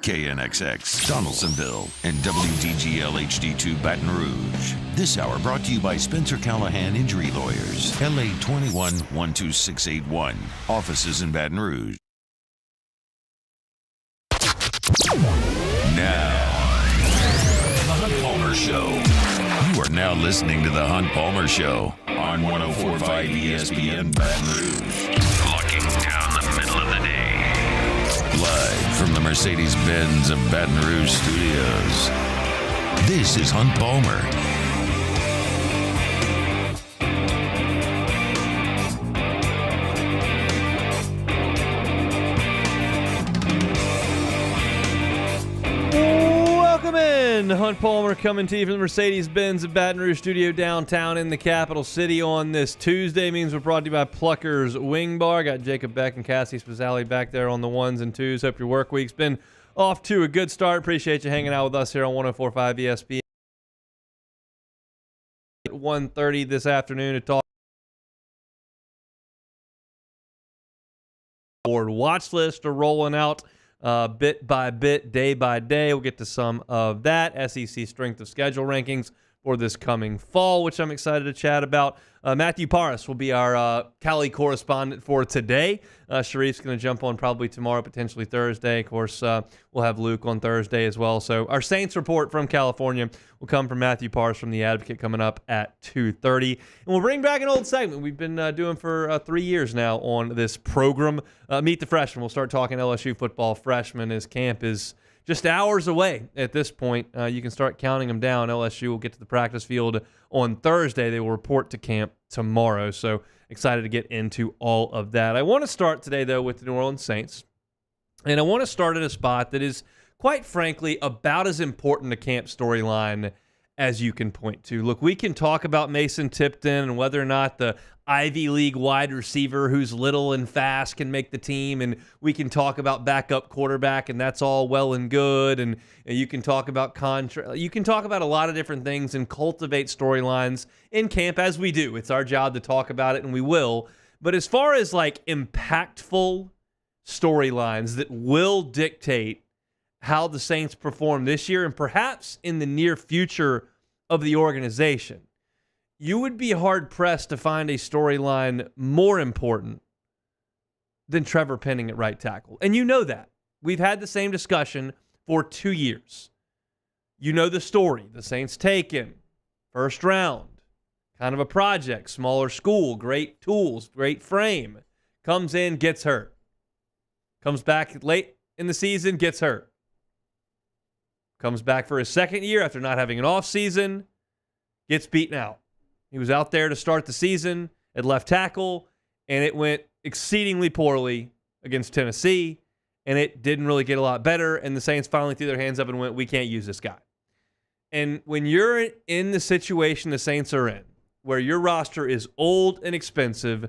KNXX, Donaldsonville, and WDGL HD2 Baton Rouge. This hour brought to you by Spencer Callahan Injury Lawyers, LA 21-12681, offices in Baton Rouge. Now, The Hunt Palmer Show. You are now listening to The Hunt Palmer Show on 104.5 ESPN Baton Rouge. Looking down the middle of the day. Live from the Mercedes-Benz of Baton Rouge studios. This is Hunt Palmer. Welcome in. Hunt Palmer coming to you from the Mercedes-Benz of Baton Rouge studio downtown in the capital city on this Tuesday. Means we're brought to you by Plucker's Wing Bar. Got Jacob Beck and Cassie Spazzali back there on the ones and twos. Hope your work week's been off to a good start. Appreciate you hanging out with us here on 104.5 ESPN. At 1:30 this afternoon to talk board watch list are rolling out. Bit by bit, day by day. We'll get to some of that. SEC strength of schedule rankings for this coming fall, which I'm excited to chat about. Matthew Parris will be our Cali correspondent for today. Sharif's going to jump on probably tomorrow, potentially Thursday. Of course, we'll have Luke on Thursday as well. So our Saints report from California will come from Matthew Parris from The Advocate coming up at 2:30. And we'll bring back an old segment we've been doing for 3 years now on this program. Meet the Freshmen. We'll start talking LSU football freshmen as camp is just hours away at this point. You can start counting them down. LSU will get to the practice field on Thursday. They will report to camp tomorrow. So excited to get into all of that. I want to start today, though, with the New Orleans Saints. And I want to start at a spot that is, quite frankly, about as important a camp storyline as you can point to. Look, we can talk about Mason Tipton and whether or not the Ivy League wide receiver who's little and fast can make the team, and we can talk about backup quarterback, and that's all well and good, and you can talk about contract. You can talk about a lot of different things and cultivate storylines in camp, as we do. It's our job to talk about it, and we will. But as far as like impactful storylines that will dictate how the Saints perform this year and perhaps in the near future of the organization, you would be hard-pressed to find a storyline more important than Trevor Penning at right tackle. And you know that. We've had the same discussion for 2 years. You know the story. The Saints take him. First round. Kind of a project. Smaller school. Great tools. Great frame. Comes in, gets hurt. Comes back late in the season, gets hurt. Comes back for his second year after not having an off season. Gets beaten out. He was out there to start the season at left tackle, and it went exceedingly poorly against Tennessee, and it didn't really get a lot better, and the Saints finally threw their hands up and went, we can't use this guy. And when you're in the situation the Saints are in, where your roster is old and expensive,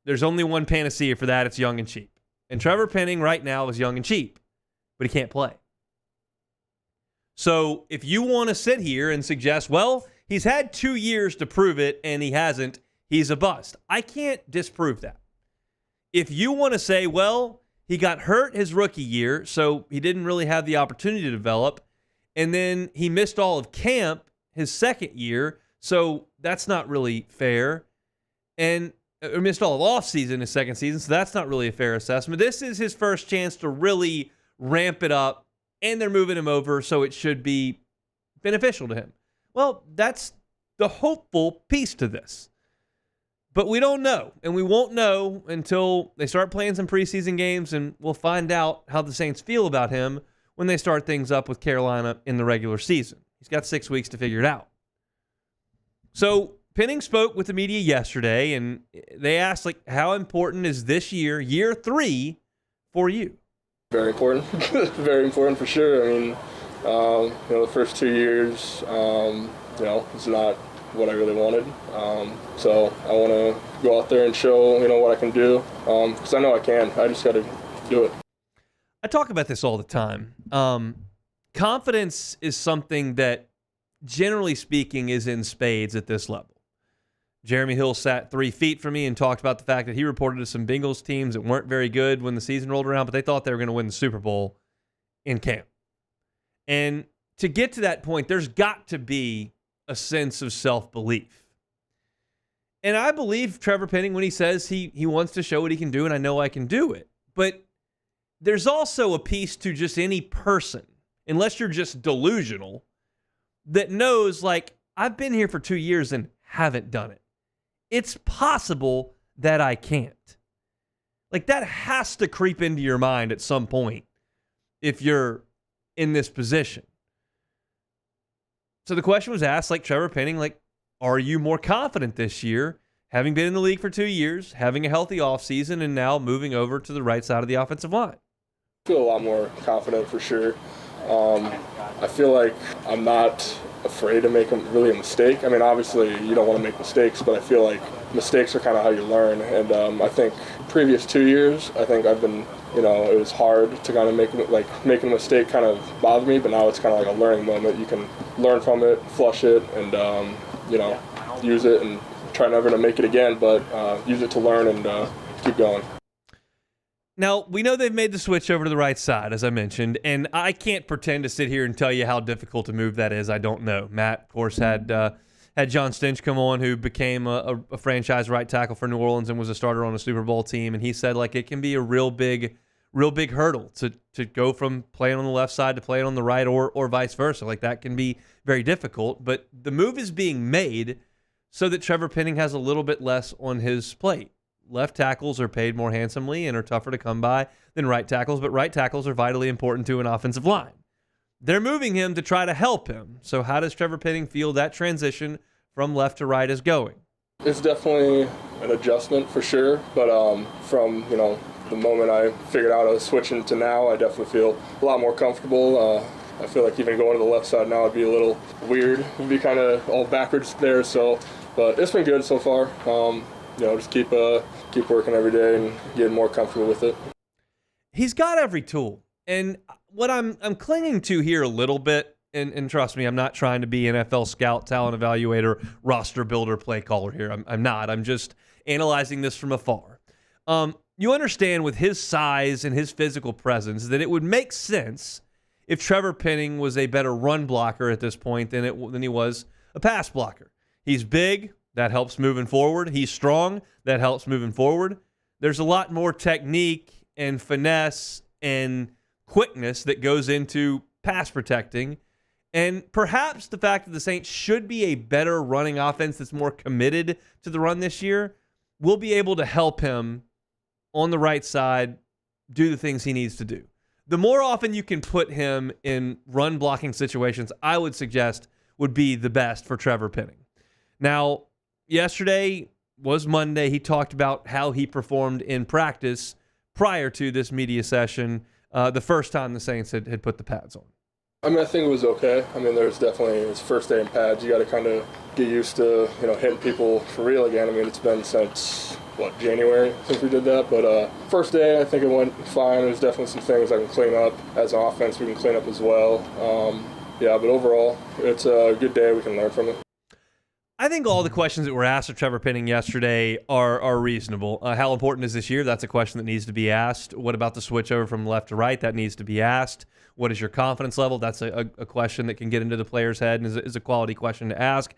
there's only one panacea for that. It's young and cheap. And Trevor Penning right now is young and cheap, but he can't play. So if you want to sit here and suggest, well, he's had 2 years to prove it, and he hasn't, he's a bust. I can't disprove that. If you want to say, well, he got hurt his rookie year, so he didn't really have the opportunity to develop, and then he missed all of camp his second year, so that's not really fair, or missed all of offseason his second season, so that's not really a fair assessment. This is his first chance to really ramp it up, and they're moving him over, so it should be beneficial to him. Well, that's the hopeful piece to this. But we don't know, and we won't know until they start playing some preseason games, and we'll find out how the Saints feel about him when they start things up with Carolina in the regular season. He's got 6 weeks to figure it out. So Penning spoke with the media yesterday, and they asked, like, how important is this year, year 3, for you? Very important. Very important for sure. I mean, the first 2 years, it's not what I really wanted. So I want to go out there and show, what I can do, because I know I can. I just got to do it. I talk about this all the time. Confidence is something that, generally speaking, is in spades at this level. Jeremy Hill sat 3 feet from me and talked about the fact that he reported to some Bengals teams that weren't very good when the season rolled around, but they thought they were going to win the Super Bowl. in camp. And to get to that point, there's got to be a sense of self-belief. And I believe Trevor Penning when he says he wants to show what he can do, and I know I can do it. But there's also a piece to just any person, unless you're just delusional, that knows, like, I've been here for 2 years and haven't done it. It's possible that I can't. Like, that has to creep into your mind at some point if you're in this position. So the question was asked, like Trevor Penning, like, are you more confident this year, having been in the league for 2 years, having a healthy offseason, and now moving over to the right side of the offensive line? I feel a lot more confident for sure. I feel like I'm not afraid to make really a mistake. I mean, obviously you don't want to make mistakes, but I feel like mistakes are kind of how you learn. And I think previous 2 years, I think I've been, it was hard to kind of making a mistake kind of bothered me, but now it's kind of like a learning moment. You can learn from it, flush it, and, use it and try never to make it again, but use it to learn and keep going. Now, we know they've made the switch over to the right side, as I mentioned, and I can't pretend to sit here and tell you how difficult a move that is. I don't know. Matt, of course, had John Stinch come on, who became a franchise right tackle for New Orleans and was a starter on a Super Bowl team, and he said, like, it can be a real big hurdle to go from playing on the left side to playing on the right or vice versa. Like, that can be very difficult, but the move is being made so that Trevor Penning has a little bit less on his plate. Left tackles are paid more handsomely and are tougher to come by than right tackles, but right tackles are vitally important to an offensive line. They're moving him to try to help him. So how does Trevor Penning feel that transition from left to right is going? It's definitely an adjustment for sure, but from the moment I figured out I was switching to now, I definitely feel a lot more comfortable. I feel like even going to the left side now would be a little weird. It would be kind of all backwards there. So, but it's been good so far. Just keep working every day and getting more comfortable with it. He's got every tool. And what I'm clinging to here a little bit, and trust me, I'm not trying to be NFL scout, talent evaluator, roster builder, play caller here. I'm not. I'm just analyzing this from afar. You understand with his size and his physical presence that it would make sense if Trevor Penning was a better run blocker at this point than he was a pass blocker. He's big. That helps moving forward. He's strong. That helps moving forward. There's a lot more technique and finesse and quickness that goes into pass protecting. And perhaps the fact that the Saints should be a better running offense that's more committed to the run this year will be able to help him on the right side do the things he needs to do. The more often you can put him in run blocking situations, I would suggest would be the best for Trevor Penning. Now, yesterday was Monday. He talked about how he performed in practice prior to this media session, the first time the Saints had put the pads on. I mean, I think it was okay. I mean, there's definitely, it's first day in pads. You got to kind of get used to, hitting people for real again. I mean, it's been since, January since we did that. But first day, I think it went fine. There's definitely some things I can clean up. As an offense, we can clean up as well. But overall, it's a good day. We can learn from it. I think all the questions that were asked of Trevor Penning yesterday are reasonable. How important is this year? That's a question that needs to be asked. What about the switch over from left to right? That needs to be asked. What is your confidence level? That's a question that can get into the player's head and is a quality question to ask.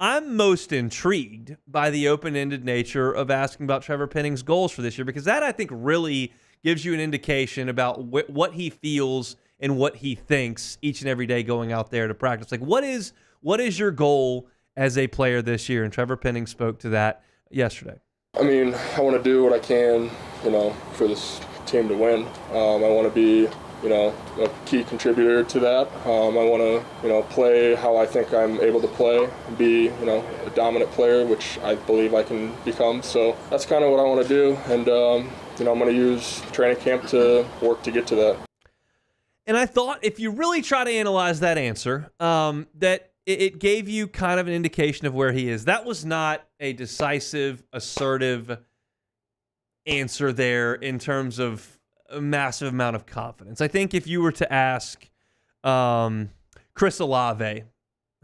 I'm most intrigued by the open-ended nature of asking about Trevor Penning's goals for this year, because that, I think, really gives you an indication about what he feels and what he thinks each and every day going out there to practice. Like, what is your goal as a player this year? And Trevor Penning spoke to that yesterday. I mean, I want to do what I can, for this team to win. I want to be, a key contributor to that. I want to, play how I think I'm able to play, and be, a dominant player, which I believe I can become. So that's kind of what I want to do. And, I'm going to use training camp to work to get to that. And I thought if you really try to analyze that answer, that it gave you kind of an indication of where he is. That was not a decisive, assertive answer there in terms of a massive amount of confidence. I think if you were to ask Chris Olave,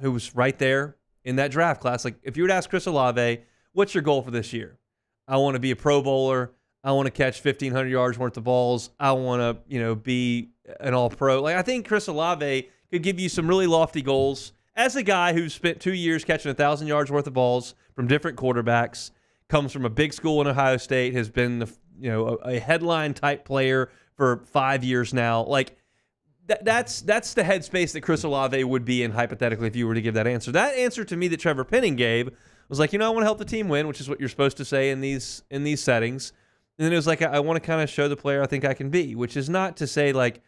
who was right there in that draft class, like if you were to ask Chris Olave, what's your goal for this year? I want to be a Pro Bowler. I want to catch 1,500 yards worth of balls. I want to, be an all-pro. Like, I think Chris Olave could give you some really lofty goals. As a guy who's spent 2 years catching 1,000 yards worth of balls from different quarterbacks, comes from a big school in Ohio State, has been a headline-type player for 5 years now. Like, that's the headspace that Chris Olave would be in, hypothetically, if you were to give that answer. That answer to me that Trevor Penning gave was like, I want to help the team win, which is what you're supposed to say in these settings. And then it was like, I want to kind of show the player I think I can be, which is not to say like,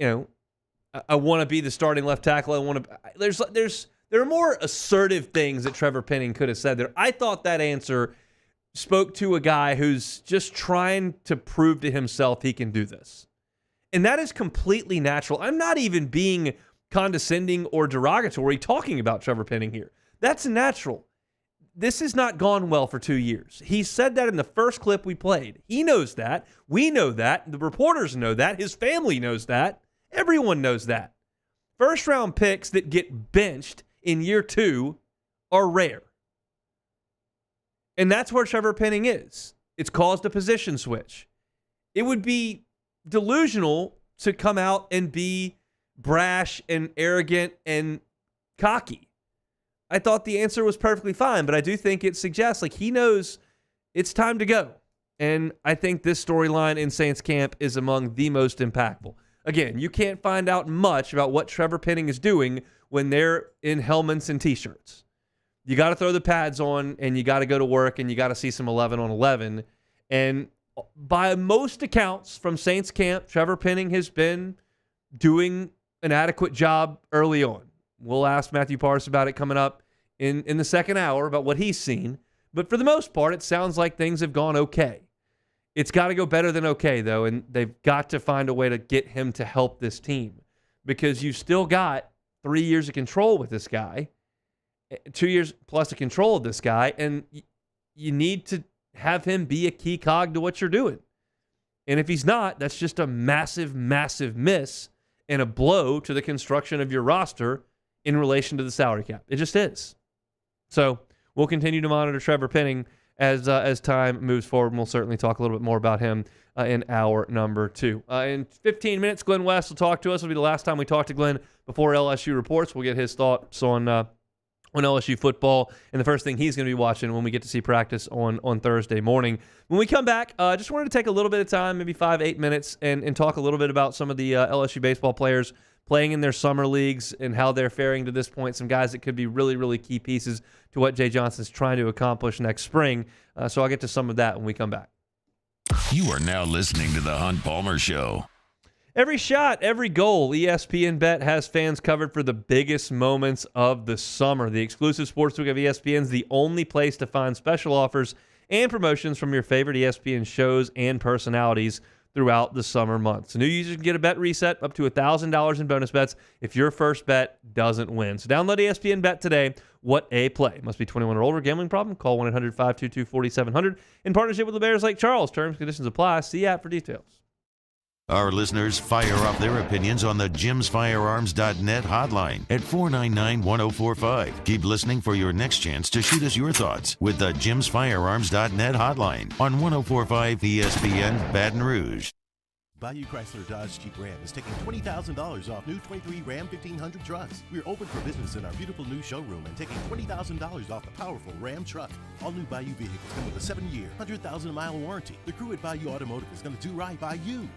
I want to be the starting left tackle. I want to. There are more assertive things that Trevor Penning could have said there. I thought that answer spoke to a guy who's just trying to prove to himself he can do this. And that is completely natural. I'm not even being condescending or derogatory talking about Trevor Penning here. That's natural. This has not gone well for 2 years. He said that in the first clip we played. He knows that. We know that. The reporters know that. His family knows that. Everyone knows that. First-round picks that get benched in year 2 are rare. And that's where Trevor Penning is. It's caused a position switch. It would be delusional to come out and be brash and arrogant and cocky. I thought the answer was perfectly fine, but I do think it suggests like he knows it's time to go. And I think this storyline in Saints camp is among the most impactful. Again, you can't find out much about what Trevor Penning is doing when they're in helmets and T-shirts. You got to throw the pads on, and you got to go to work, and you got to see some 11 on 11. And by most accounts from Saints camp, Trevor Penning has been doing an adequate job early on. We'll ask Matthew Parse about it coming up in the second hour about what he's seen. But for the most part, it sounds like things have gone okay. It's got to go better than okay, though, and they've got to find a way to get him to help this team because you've still got 3 years of control with this guy, 2 years plus of control of this guy, and you need to have him be a key cog to what you're doing. And if he's not, that's just a massive, massive miss and a blow to the construction of your roster in relation to the salary cap. It just is. So we'll continue to monitor Trevor Penning as time moves forward, and we'll certainly talk a little bit more about him in hour number 2. In 15 minutes, Glenn West will talk to us. It'll be the last time we talk to Glenn before LSU reports. We'll get his thoughts on LSU football and the first thing he's going to be watching when we get to see practice on Thursday morning. When we come back, just wanted to take a little bit of time, maybe 5-8 minutes, and talk a little bit about some of the LSU baseball players playing in their summer leagues and how they're faring to this point. Some guys that could be really, really key pieces to what Jay Johnson's trying to accomplish next spring. So I'll get to some of that when we come back. You are now listening to The Hunt Palmer Show. Every shot, every goal, ESPN Bet has fans covered for the biggest moments of the summer. The exclusive sportsbook of ESPN is the only place to find special offers and promotions from your favorite ESPN shows and personalities throughout the summer months. New users can get a bet reset up to $1,000 in bonus bets if your first bet doesn't win. So download ESPN Bet today. What a play. Must be 21 or older. Gambling problem? Call 1-800-522-4700. In partnership with the Bears Lake Charles. Terms and conditions apply. See app for details. Our listeners fire off their opinions on the jimsfirearms.net hotline at 499-1045. Keep listening for your next chance to shoot us your thoughts with the jimsfirearms.net hotline on 1045 ESPN Baton Rouge. Bayou Chrysler Dodge Jeep Ram is taking $20,000 off new 23 Ram 1500 trucks. We're open for business in our beautiful new showroom and taking $20,000 off the powerful Ram truck. All new Bayou vehicles come with a 7-year, 100,000-mile warranty. The crew at Bayou Automotive is going to do right by you.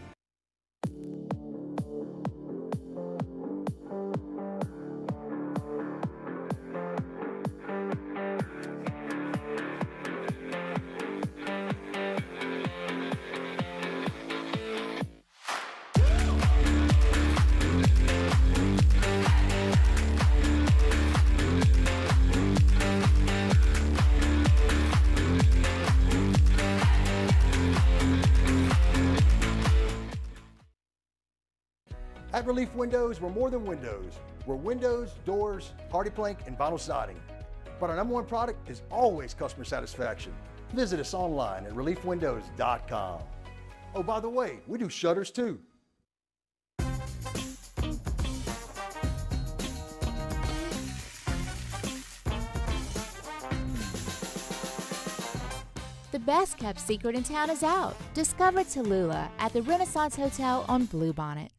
At Relief Windows, we're more than windows. We're windows, doors, party plank, and vinyl siding. But our number one product is always customer satisfaction. Visit us online at reliefwindows.com. Oh, by the way, we do shutters too. The best kept secret in town is out. Discover Tallulah at the Renaissance Hotel on Bluebonnet.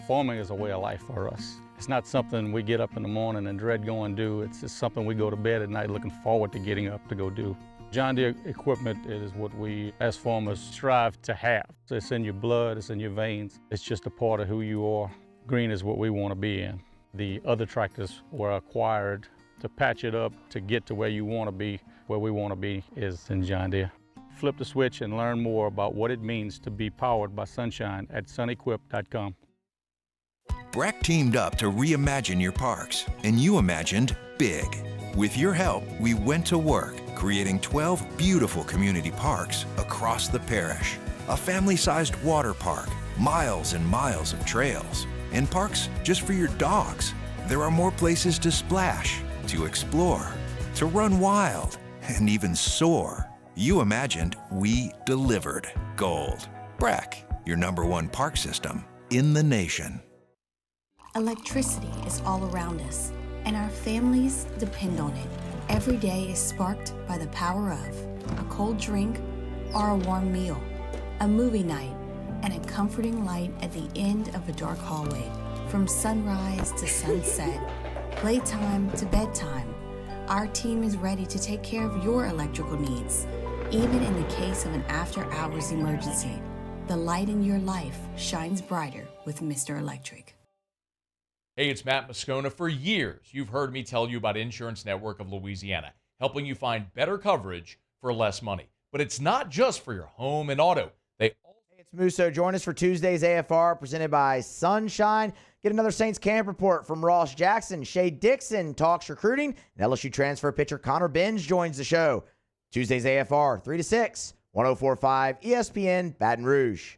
Farming is a way of life for us. It's not something we get up in the morning and dread going do. It's just something we go to bed at night looking forward to getting up to go do. John Deere equipment is what we as farmers strive to have. It's in your blood, it's in your veins. It's just a part of who you are. Green is what we want to be in. The other tractors were acquired to patch it up to get to where you want to be. Where we want to be is in John Deere. Flip the switch and learn more about what it means to be powered by sunshine at sunequip.com. Breck teamed up to reimagine your parks, and you imagined big. With your help, we went to work, creating 12 beautiful community parks across the parish. A family-sized water park, miles and miles of trails, and parks just for your dogs. There are more places to splash, to explore, to run wild, and even soar. You imagined, we delivered. Gold. Breck, your #1 park system in the nation. Electricity is all around us, and our families depend on it. Every day is sparked by the power of a cold drink or a warm meal, a movie night, and a comforting light at the end of a dark hallway. From sunrise to sunset, playtime to bedtime, our team is ready to take care of your electrical needs. Even in the case of an after-hours emergency, the light in your life shines brighter with Mr. Electric. Hey, it's Matt Moscona. For years, you've heard me tell you about Insurance Network of Louisiana, helping you find better coverage for less money. But it's not just for your home and auto. Hey, it's Musso. Join us for Tuesday's AFR presented by Sunshine. Get another Saints camp report from Ross Jackson. Shay Dixon talks recruiting, and LSU transfer pitcher Connor Benz joins the show. Tuesday's AFR, 3 to 6, 104.5 ESPN Baton Rouge.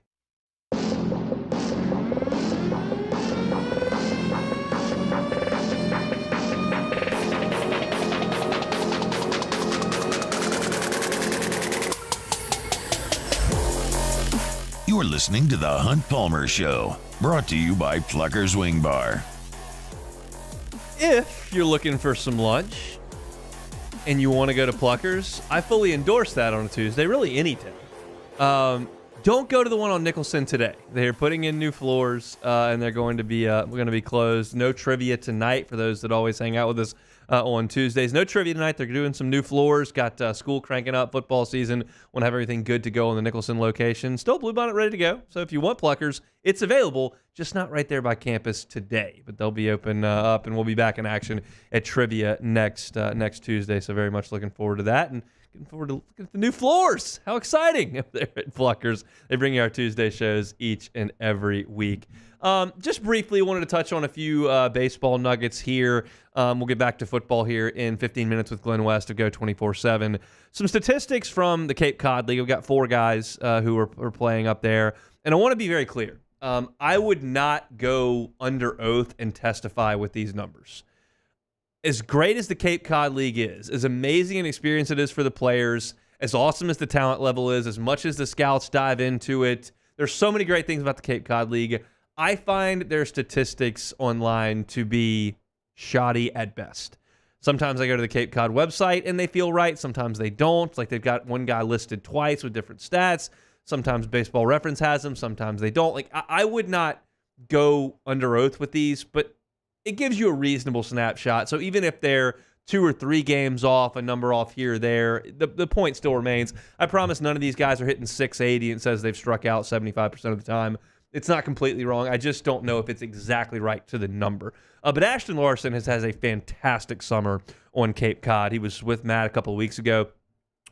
You're listening to The Hunt Palmer Show, brought to you by Plucker's Wing Bar. If you're looking for some lunch and you want to go to Plucker's, I fully endorse that on a Tuesday, really any day. Don't go to the one on Nicholson today. They're putting in new floors, and they're going to be closed. No trivia tonight for those that always hang out with us on Tuesdays. No trivia tonight. They're doing some new floors. Got school cranking up, football season. Want to have everything good to go in the Nicholson location. Still Bluebonnet ready to go. So if you want Pluckers, it's available, just not right there by campus today. But they'll be open up, and we'll be back in action at trivia next Tuesday. So very much looking forward to that. And looking forward to looking at the new floors. How exciting up there at Pluckers. They bring you our Tuesday shows each and every week. Just briefly, wanted to touch on a few baseball nuggets here. We'll get back to football here in 15 minutes with Glenn West of Go 24/7. Some statistics from the Cape Cod League. We've got 4 guys who are playing up there. And I want to be very clear. I would not go under oath and testify with these numbers. As great as the Cape Cod League is, as amazing an experience it is for the players, as awesome as the talent level is, as much as the scouts dive into it, there's so many great things about the Cape Cod League. I find their statistics online to be shoddy at best. Sometimes I go to the Cape Cod website and they feel right. Sometimes they don't. Like they've got one guy listed twice with different stats. Sometimes Baseball Reference has them. Sometimes they don't. Like I would not go under oath with these, but it gives you a reasonable snapshot. So even if they're 2 or 3 games off, a number off here or there, the point still remains. I promise none of these guys are hitting 680 and says they've struck out 75% of the time. It's not completely wrong. I just don't know if it's exactly right to the number. But Ashton Larson has a fantastic summer on Cape Cod. He was with Matt a couple of weeks ago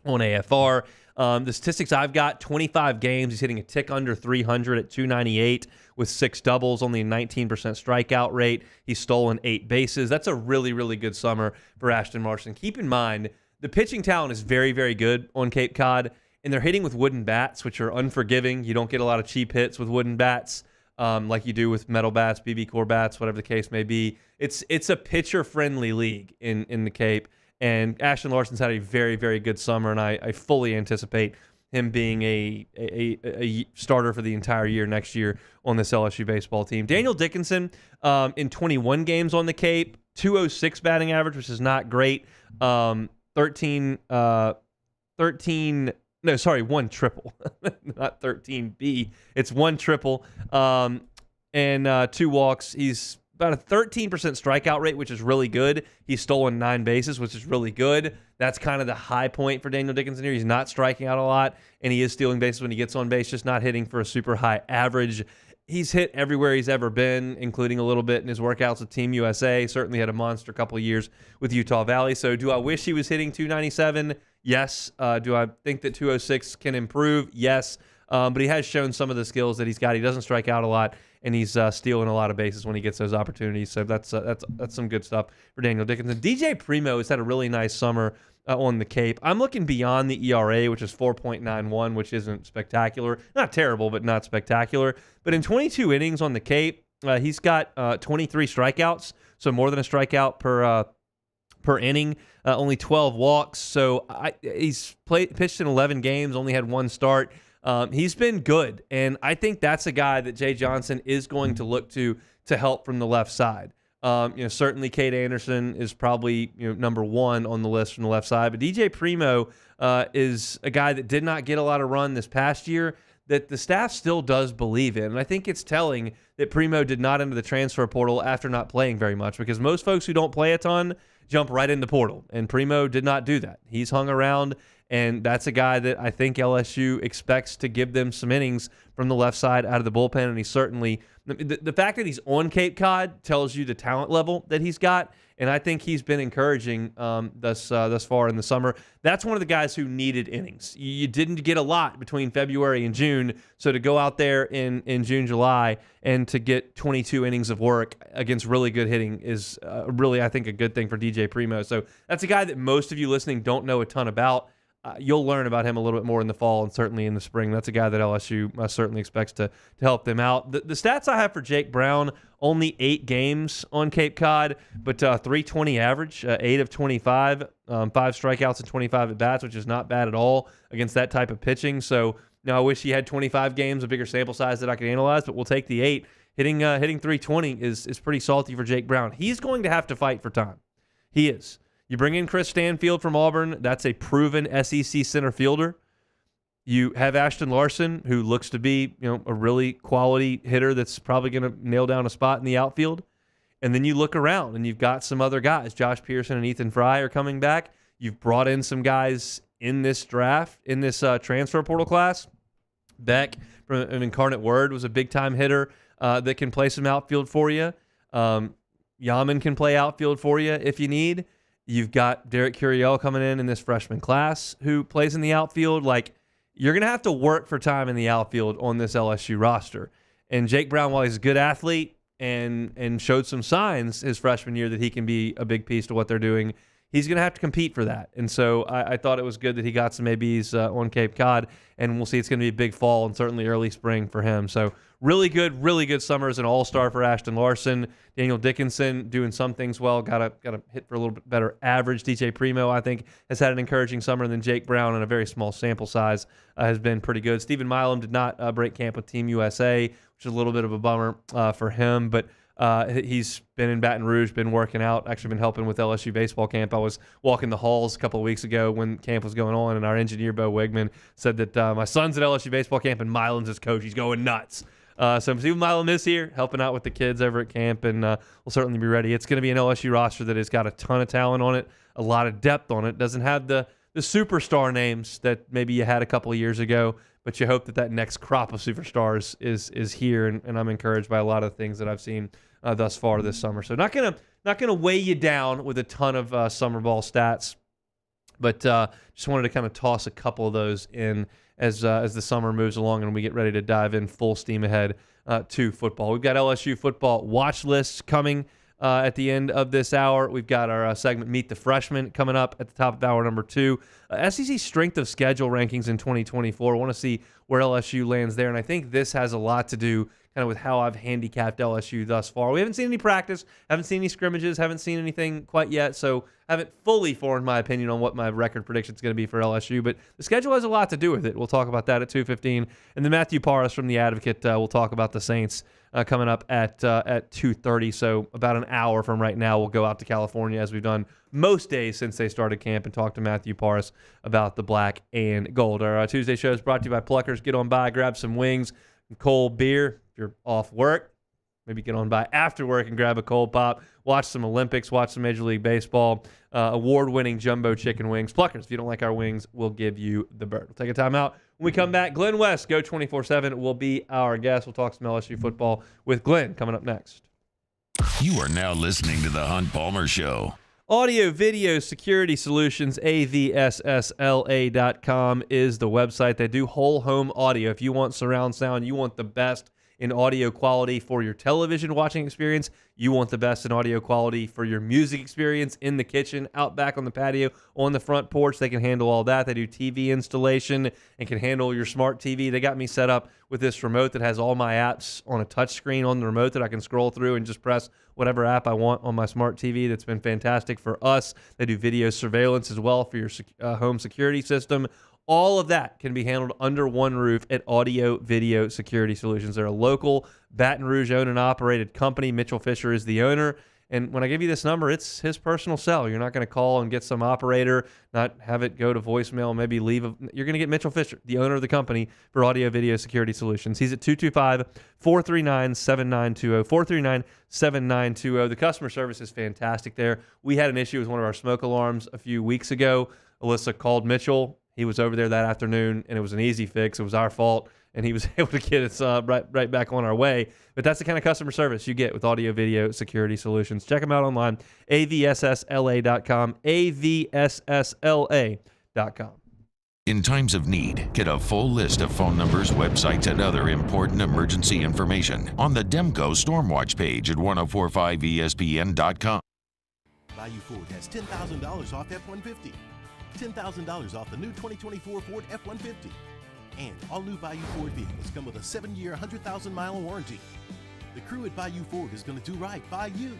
on AFR. The statistics I've got, 25 games. He's hitting a tick under 300 at 298 with 6 doubles, only a 19% strikeout rate. He's stolen 8 bases. That's a really, really good summer for Ashton Larson. Keep in mind, the pitching talent is very, very good on Cape Cod. And they're hitting with wooden bats, which are unforgiving. You don't get a lot of cheap hits with wooden bats like you do with metal bats, BB core bats, whatever the case may be. It's a pitcher-friendly league in the Cape. And Ashton Larson's had a very, very good summer, and I fully anticipate him being a starter for the entire year next year on this LSU baseball team. Daniel Dickinson, in 21 games on the Cape, 206 batting average, which is not great. 13 13. No, sorry, 1 triple, not 13B. It's 1 triple and 2 walks. He's about a 13% strikeout rate, which is really good. He's stolen 9 bases, which is really good. That's kind of the high point for Daniel Dickinson here. He's not striking out a lot, and he is stealing bases when he gets on base, just not hitting for a super high average. He's hit everywhere he's ever been, including a little bit in his workouts with Team USA. Certainly had a monster couple of years with Utah Valley. So do I wish he was hitting 297? Yes. Do I think that 206 can improve? Yes. But he has shown some of the skills that he's got. He doesn't strike out a lot, and he's stealing a lot of bases when he gets those opportunities. So that's some good stuff for Daniel Dickinson. DJ Primo has had a really nice summer on the Cape. I'm looking beyond the ERA, which is 4.91, which isn't spectacular. Not terrible, but not spectacular. But in 22 innings on the Cape, he's got 23 strikeouts, so more than a strikeout per inning. Only 12 walks. So he's pitched in 11 games, only had 1 start. He's been good, and I think that's a guy that Jay Johnson is going to look to help from the left side. Certainly Cade Anderson is probably number 1 on the list from the left side, but DJ Primo is a guy that did not get a lot of run this past year that the staff still does believe in, and I think it's telling that Primo did not enter the transfer portal after not playing very much, because most folks who don't play a ton jump right in the portal, and Primo did not do that. He's hung around, and that's a guy that I think LSU expects to give them some innings from the left side out of the bullpen, and he's certainly the fact that he's on Cape Cod tells you the talent level that he's got, and I think he's been encouraging thus far in the summer. That's one of the guys who needed innings. You didn't get a lot between February and June, so to go out there in June, July, and to get 22 innings of work against really good hitting is really, I think, a good thing for DJ Primo. So that's a guy that most of you listening don't know a ton about. You'll learn about him a little bit more in the fall and certainly in the spring. That's a guy that LSU certainly expects to help them out. The stats I have for Jake Brown, only 8 games on Cape Cod, but 320 average, 8 of 25, 5 strikeouts and 25 at-bats, which is not bad at all against that type of pitching. So now I wish he had 25 games, a bigger sample size that I could analyze, but we'll take the 8. Hitting 320 is pretty salty for Jake Brown. He's going to have to fight for time. He is. You bring in Chris Stanfield from Auburn. That's a proven SEC center fielder. You have Ashton Larson, who looks to be a really quality hitter that's probably going to nail down a spot in the outfield. And then you look around, and you've got some other guys. Josh Pearson and Ethan Fry are coming back. You've brought in some guys in this draft, in this transfer portal class. Beck from an Incarnate Word was a big-time hitter that can play some outfield for you. Yaman can play outfield for you if you need. You've got Derek Curiel coming in this freshman class who plays in the outfield. Like, you're going to have to work for time in the outfield on this LSU roster. And Jake Brown, while he's a good athlete and showed some signs his freshman year that he can be a big piece to what they're doing, he's going to have to compete for that. And so I thought it was good that he got some ABs on Cape Cod, and we'll see it's going to be a big fall and certainly early spring for him. So really good summer as an all-star for Ashton Larson. Daniel Dickinson doing some things well, got to hit for a little bit better average. DJ Primo, I think, has had an encouraging summer, and then Jake Brown, in a very small sample size, has been pretty good. Stephen Milam did not break camp with Team USA, which is a little bit of a bummer for him, but he's been in Baton Rouge, been working out, actually been helping with LSU baseball camp. I was walking the halls a couple of weeks ago when camp was going on, and our engineer, Bo Wigman, said that my son's at LSU baseball camp and Milam's his coach. He's going nuts. So Stephen Milam is here helping out with the kids over at camp, and we'll certainly be ready. It's going to be an LSU roster that has got a ton of talent on it, a lot of depth on it. Doesn't have the superstar names that maybe you had a couple of years ago, but you hope that next crop of superstars is here, and I'm encouraged by a lot of the things that I've seen thus far this summer. So not gonna weigh you down with a ton of summer ball stats, but just wanted to kind of toss a couple of those in as the summer moves along and we get ready to dive in full steam ahead to football. We've got LSU football watch lists coming at the end of this hour. We've got our segment Meet the Freshmen coming up at the top of hour number 2. SEC strength of schedule rankings in 2024. I want to see where LSU lands there, and I think this has a lot to do kind of with how I've handicapped LSU thus far. We haven't seen any practice, haven't seen any scrimmages, haven't seen anything quite yet, so I haven't fully formed my opinion on what my record prediction is going to be for LSU, but the schedule has a lot to do with it. We'll talk about that at 2:15, and then Matthew Parras from The Advocate will talk about the Saints coming up at 2:30, so about an hour from right now we'll go out to California as we've done most days since they started camp and talk to Matthew Paris about the black and gold. Our Tuesday show is brought to you by Pluckers. Get on by, grab some wings, and cold beer. If you're off work, maybe get on by after work and grab a cold pop. Watch some Olympics, watch some Major League Baseball. Award-winning jumbo chicken wings. Pluckers, if you don't like our wings, we'll give you the bird. We'll take a time out. When we come back, Glenn West, Go 24/7, will be our guest. We'll talk some LSU football with Glenn coming up next. You are now listening to The Hunt Palmer Show. Audio Video Security Solutions, avssla.com is the website. They do whole home audio. If you want surround sound, you want the best in audio quality for your television watching experience, you want the best in audio quality for your music experience in the kitchen, out back on the patio, on the front porch. They can handle all that. They do TV installation and can handle your smart TV. They got me set up with this remote that has all my apps on a touch screen on the remote that I can scroll through and just press whatever app I want on my smart TV. That's been fantastic for us. They do video surveillance as well for your home security system. All of that can be handled under one roof at Audio Video Security Solutions. They're a local Baton Rouge owned and operated company. Mitchell Fisher is the owner. And when I give you this number, it's his personal cell. You're not going to call and get some operator, not have it go to voicemail, maybe leave. You're going to get Mitchell Fisher, the owner of the company, for Audio Video Security Solutions. He's at 225-439-7920, 439-7920. The customer service is fantastic there. We had an issue with one of our smoke alarms a few weeks ago. Alyssa called Mitchell. He was over there that afternoon, and it was an easy fix. It was our fault, and he was able to get us right back on our way. But that's the kind of customer service you get with Audio Video Security Solutions. Check them out online, avssla.com, avssla.com. In times of need, get a full list of phone numbers, websites, and other important emergency information on the Demco Stormwatch page at 1045espn.com. Bayou Ford has $10,000 off F-150. $10,000 off the new 2024 Ford F-150. And all new Bayou Ford vehicles come with a 7-year, 100,000-mile warranty. The crew at Bayou Ford is going to do right by you.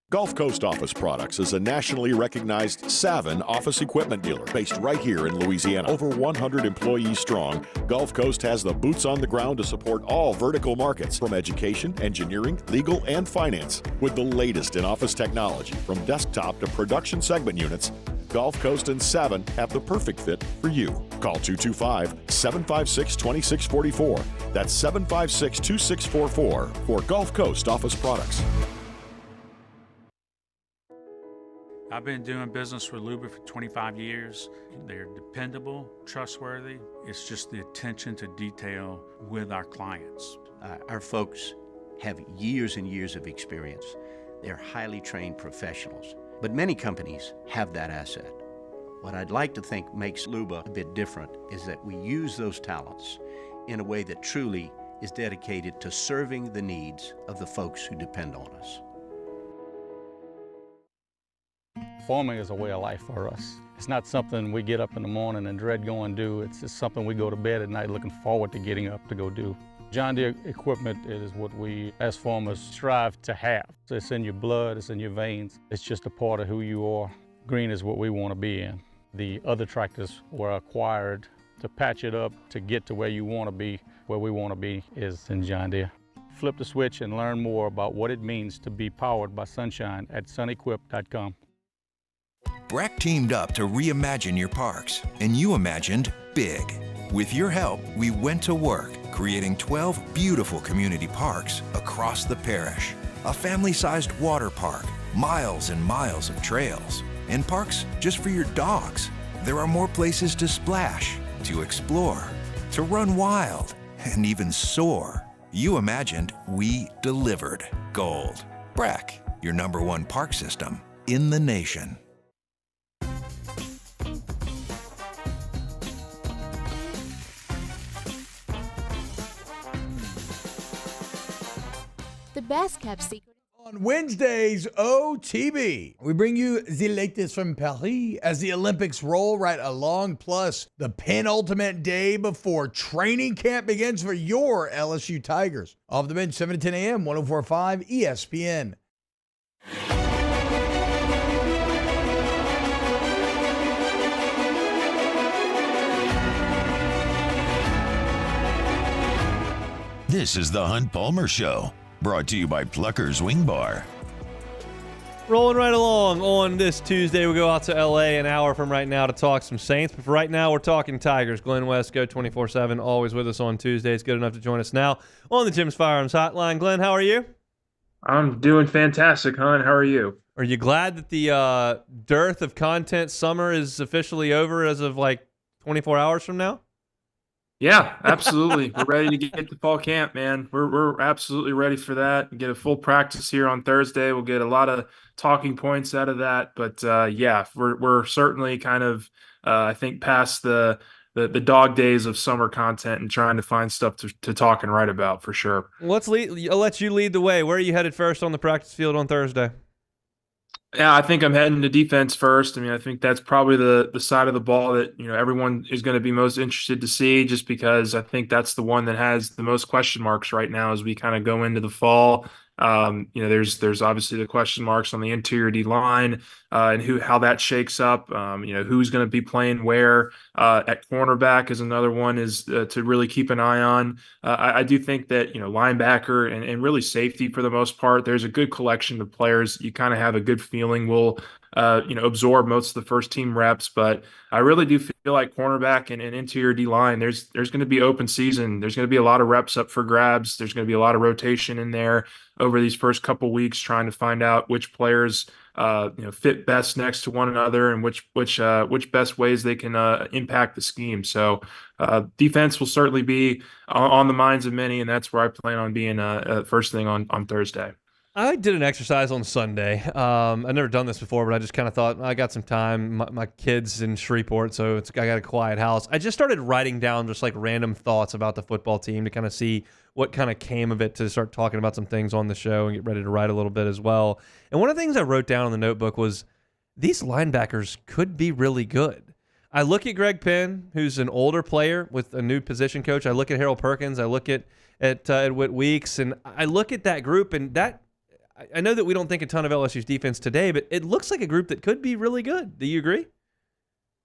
Gulf Coast Office Products is a nationally recognized Savin office equipment dealer based right here in Louisiana. Over 100 employees strong, Gulf Coast has the boots on the ground to support all vertical markets from education, engineering, legal, and finance. With the latest in office technology from desktop to production segment units, Gulf Coast and Savin have the perfect fit for you. Call 225-756-2644. That's 756-2644 for Gulf Coast Office Products. I've been doing business with Luba for 25 years. They're dependable, trustworthy. It's just the attention to detail with our clients. Our folks have years and years of experience. They're highly trained professionals, but many companies have that asset. What I'd like to think makes Luba a bit different is that we use those talents in a way that truly is dedicated to serving the needs of the folks who depend on us. Farming is a way of life for us. It's not something we get up in the morning and dread going do. It's just something we go to bed at night looking forward to getting up to go do. John Deere equipment is what we as farmers strive to have. So it's in your blood, it's in your veins. It's just a part of who you are. Green is what we want to be in. The other tractors were acquired to patch it up to get to where you want to be. Where we want to be is in John Deere. Flip the switch and learn more about what it means to be powered by sunshine at sunequip.com. Breck teamed up to reimagine your parks, and you imagined big. With your help, we went to work, creating 12 beautiful community parks across the parish. A family-sized water park, miles and miles of trails, and parks just for your dogs. There are more places to splash, to explore, to run wild, and even soar. You imagined, we delivered. Gold. Breck, your #1 park system in the nation. The best kept secret. Wednesday's OTB, we bring you the latest from Paris as the Olympics roll right along, plus the penultimate day before training camp begins for your LSU Tigers. Off the bench, 7 to 10 a.m., 104.5 ESPN. This is the Hunt Palmer Show, brought to you by Plucker's Wing Bar. Rolling right along on this Tuesday. We go out to L.A. an hour from right now to talk some Saints. But for right now, we're talking Tigers. Glenn West, Go 24/7, always with us on Tuesdays. Good enough to join us now on the Jim's Firearms Hotline. Glenn, how are you? I'm doing fantastic, hon. How are you? Are you glad that the dearth of content summer is officially over as of like 24 hours from now? Yeah, absolutely. We're ready to get to fall camp, man. We're absolutely ready for that. We get a full practice here on Thursday. We'll get a lot of talking points out of that. But yeah, we're certainly kind of I think past the dog days of summer content and trying to find stuff to talk and write about for sure. I'll let you lead the way. Where are you headed first on the practice field on Thursday? Yeah, I think I'm heading to defense first. I mean, I think that's probably the side of the ball that, everyone is going to be most interested to see, just because I think that's the one that has the most question marks right now as we kind of go into the fall. There's obviously the question marks on the interior D line and how that shakes up. Who's going to be playing where at cornerback is another one is to really keep an eye on. I do think that linebacker and really safety for the most part, there's a good collection of players. You kind of have a good feeling will absorb most of the first team reps, but I really do feel like cornerback and interior D line, there's going to be open season. There's going to be a lot of reps up for grabs. There's going to be a lot of rotation in there over these first couple weeks, trying to find out which players fit best next to one another and which best ways they can impact the scheme. So defense will certainly be on the minds of many, and that's where I plan on being first thing on Thursday. I did an exercise on Sunday. I've never done this before, but I just kind of thought I got some time. My kid's in Shreveport, so I got a quiet house. I just started writing down just like random thoughts about the football team to kind of see what kind of came of it, to start talking about some things on the show and get ready to write a little bit as well. And one of the things I wrote down in the notebook was these linebackers could be really good. I look at Greg Penn, who's an older player with a new position coach. I look at Harold Perkins. I look at Whit Weeks, and I look at that group, and that I know that we don't think a ton of LSU's defense today, but it looks like a group that could be really good. Do you agree?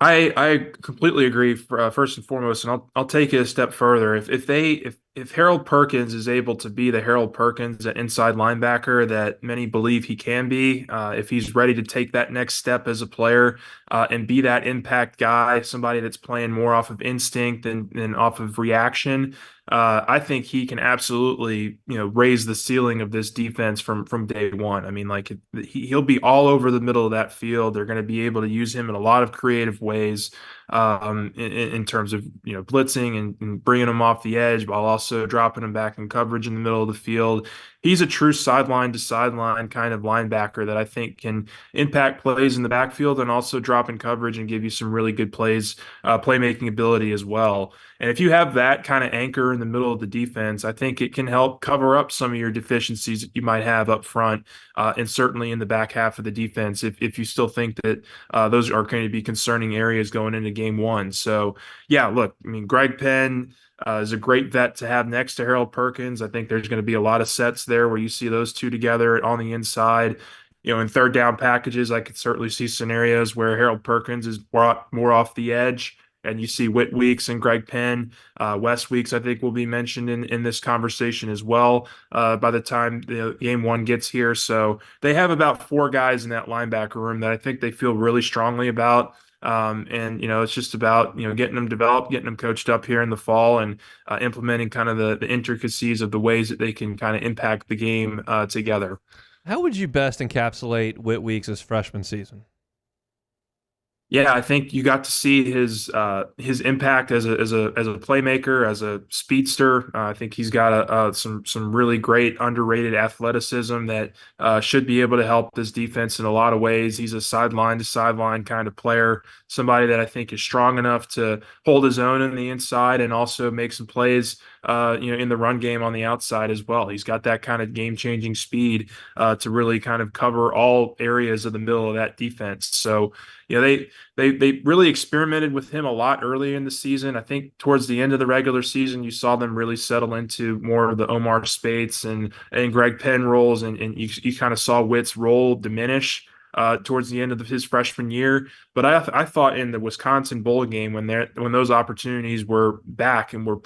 I completely agree. First and foremost, and I'll take it a step further. If Harold Perkins is able to be the Harold Perkins, that inside linebacker that many believe he can be, if he's ready to take that next step as a player and be that impact guy, somebody that's playing more off of instinct than off of reaction, I think he can absolutely raise the ceiling of this defense from day one. I mean, like he'll be all over the middle of that field. They're going to be able to use him in a lot of creative ways in terms of blitzing and bringing him off the edge while also dropping him back in coverage in the middle of the field. He's a true sideline to sideline kind of linebacker that I think can impact plays in the backfield and also drop in coverage and give you some really good playmaking ability as well. And if you have that kind of anchor in the middle of the defense, I think it can help cover up some of your deficiencies that you might have up front and certainly in the back half of the defense if you still think that those are going to be concerning areas going into game one. So, yeah, look, I mean, Greg Penn is a great vet to have next to Harold Perkins. I think there's going to be a lot of sets there where you see those two together on the inside. In third down packages, I could certainly see scenarios where Harold Perkins is brought more off the edge, and you see Whit Weeks and Greg Penn. West Weeks, I think, will be mentioned in this conversation as well by the time game one gets here. So they have about 4 guys in that linebacker room that I think they feel really strongly about. It's just about, getting them developed, getting them coached up here in the fall and implementing kind of the intricacies of the ways that they can kind of impact the game together. How would you best encapsulate Whit Weeks' freshman season? Yeah, I think you got to see his impact as a playmaker, as a speedster. I think he's got some really great underrated athleticism that should be able to help this defense in a lot of ways. He's a sideline to sideline kind of player, somebody that I think is strong enough to hold his own on the inside and also make some plays, in the run game on the outside as well. He's got that kind of game-changing speed to really kind of cover all areas of the middle of that defense. So, they really experimented with him a lot early in the season. I think towards the end of the regular season, you saw them really settle into more of the Omar Spates and Greg Penn roles, and you kind of saw Witt's role diminish towards the end of his freshman year. But I thought in the Wisconsin bowl game when those opportunities were back and were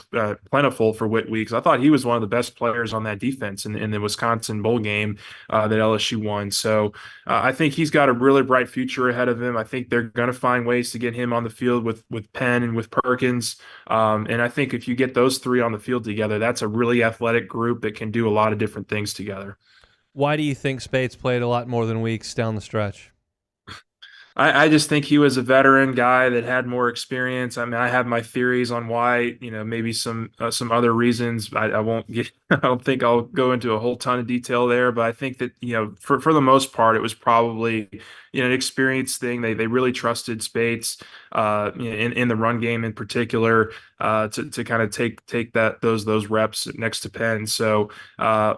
plentiful for Witt weeks, I thought he was one of the best players on that defense in the Wisconsin bowl game that LSU won. So I think he's got a really bright future ahead of him. I think they're going to find ways to get him on the field with Penn and with Perkins. And I think if you get those three on the field together, that's a really athletic group that can do a lot of different things together. Why do you think Spates played a lot more than Weeks down the stretch? I just think he was a veteran guy that had more experience. I mean, I have my theories on why, maybe some other reasons. I won't get, I don't think I'll go into a whole ton of detail there, but I think that, for the most part, it was probably, an experience thing. They really trusted Spates, in the run game in particular, to kind of take those reps next to Penn. So,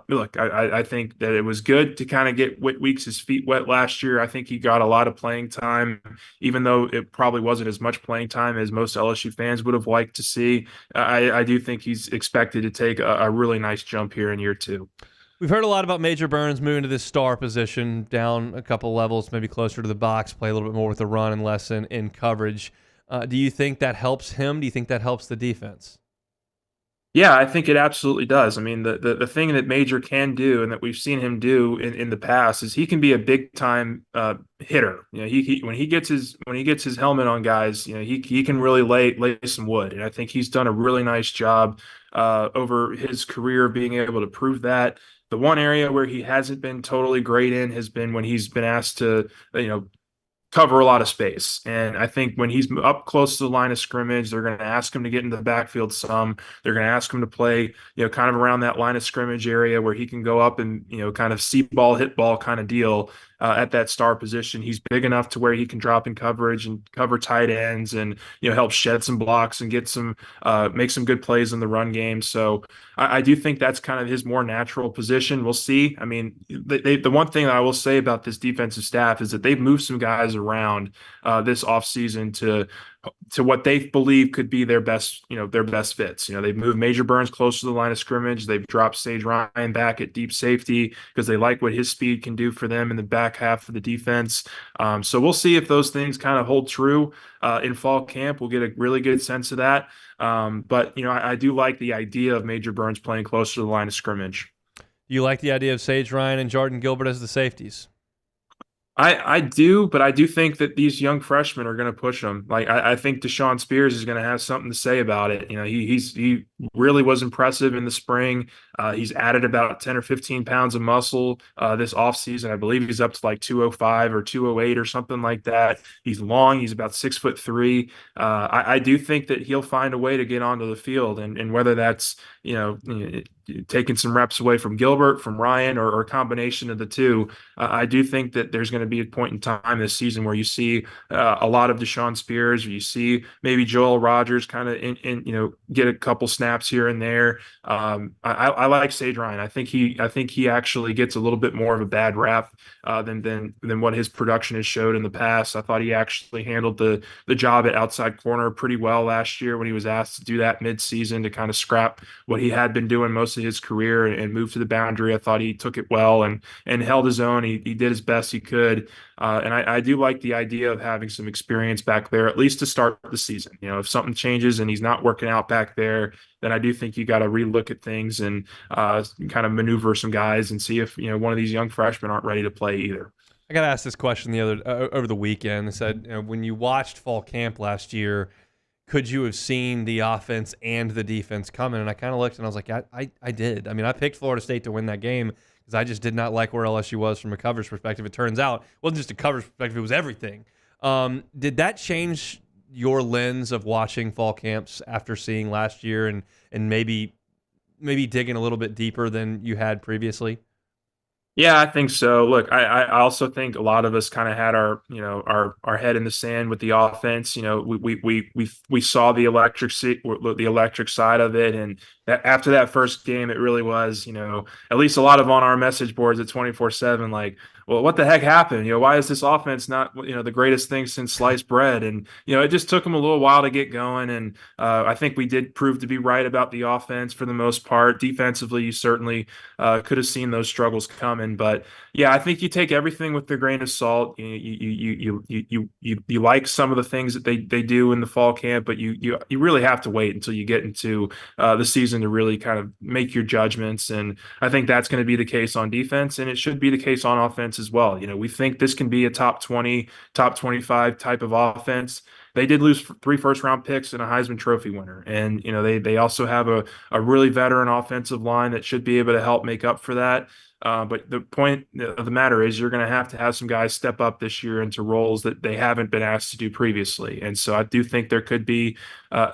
look, I think that it was good to kind of get Weeks' feet wet last year. I think he got a lot of playing time, even though it probably wasn't as much playing time as most LSU fans would have liked to see. I do think he's expected to take a really nice jump here in year two. We've heard a lot about Major Burns moving to this star position, down a couple levels, maybe closer to the box, play a little bit more with the run and less in coverage. Do you think that helps him? Do you think that helps the defense? Yeah, I think it absolutely does. I mean, the thing that Major can do and that we've seen him do in the past is he can be a big time hitter. He when he gets his helmet on guys, he can really lay some wood. And I think he's done a really nice job over his career being able to prove that. The one area where he hasn't been totally great in has been when he's been asked to, cover a lot of space. And I think when he's up close to the line of scrimmage, they're going to ask him to get into the backfield some. They're going to ask him to play, kind of around that line of scrimmage area where he can go up and, kind of see ball, hit ball kind of deal at that star position. He's big enough to where he can drop in coverage and cover tight ends and, help shed some blocks and get make some good plays in the run game. So I do think that's kind of his more natural position. We'll see. I mean, the one thing that I will say about this defensive staff is that they've moved some guys around this offseason to what they believe could be their best fits. They've moved Major Burns close to the line of scrimmage. They've dropped Sage Ryan back at deep safety because they like what his speed can do for them in the back half of the defense. So we'll see if those things kind of hold true in fall camp. We'll get a really good sense of that. But I do like the idea of Major Burns playing closer to the line of scrimmage. You like the idea of Sage Ryan and Jordan Gilbert as the safeties? I do, but I do think that these young freshmen are going to push them. Like I think Deshaun Spears is going to have something to say about it. He really was impressive in the spring. He's added about 10 or 15 pounds of muscle this offseason. I believe he's up to like 205 or 208 or something like that. He's long. He's about 6'3". I do think that he'll find a way to get onto the field, and whether that's taking some reps away from Gilbert, from Ryan, or a combination of the two, I do think that there's going to be a point in time this season where you see a lot of Deshaun Spears, or you see maybe Joel Rogers kind of get a couple snaps here and there. I like Sage Ryan. I think he actually gets a little bit more of a bad rap than what his production has showed in the past. I thought he actually handled the job at outside corner pretty well last year when he was asked to do that mid-season to kind of scrap what he had been doing most of his career and move to the boundary. I thought he took it well and held his own. He did as best he could. And I do like the idea of having some experience back there, at least to start the season. If something changes and he's not working out back there, then I do think you got to relook at things and kind of maneuver some guys and see if, one of these young freshmen aren't ready to play either. I got asked this question over the weekend. I said, when you watched fall camp last year, could you have seen the offense and the defense coming? And I kind of looked and I was like, I did. I mean, I picked Florida State to win that game because I just did not like where LSU was from a coverage perspective. It turns out it wasn't just a coverage perspective, it was everything. Did that change your lens of watching fall camps after seeing last year and maybe digging a little bit deeper than you had previously? Yeah, I think so. Look, I also think a lot of us kind of had our head in the sand with the offense. We saw the electric side of it, and after that first game, it really was, at least a lot of on our message boards at 24/7, like, well, what the heck happened? Why is this offense not, the greatest thing since sliced bread? And, it just took them a little while to get going. And I think we did prove to be right about the offense for the most part. Defensively, you certainly could have seen those struggles coming. But yeah, I think you take everything with a grain of salt. You like some of the things that they do in the fall camp, but you really have to wait until you get into the season to really kind of make your judgments. And I think that's going to be the case on defense, and it should be the case on offense as well. We think this can be a top 20, top 25 type of offense. They did lose 3 first-round picks and a Heisman Trophy winner. And, they also have a really veteran offensive line that should be able to help make up for that. But the point of the matter is you're going to have some guys step up this year into roles that they haven't been asked to do previously. And so I do think there could be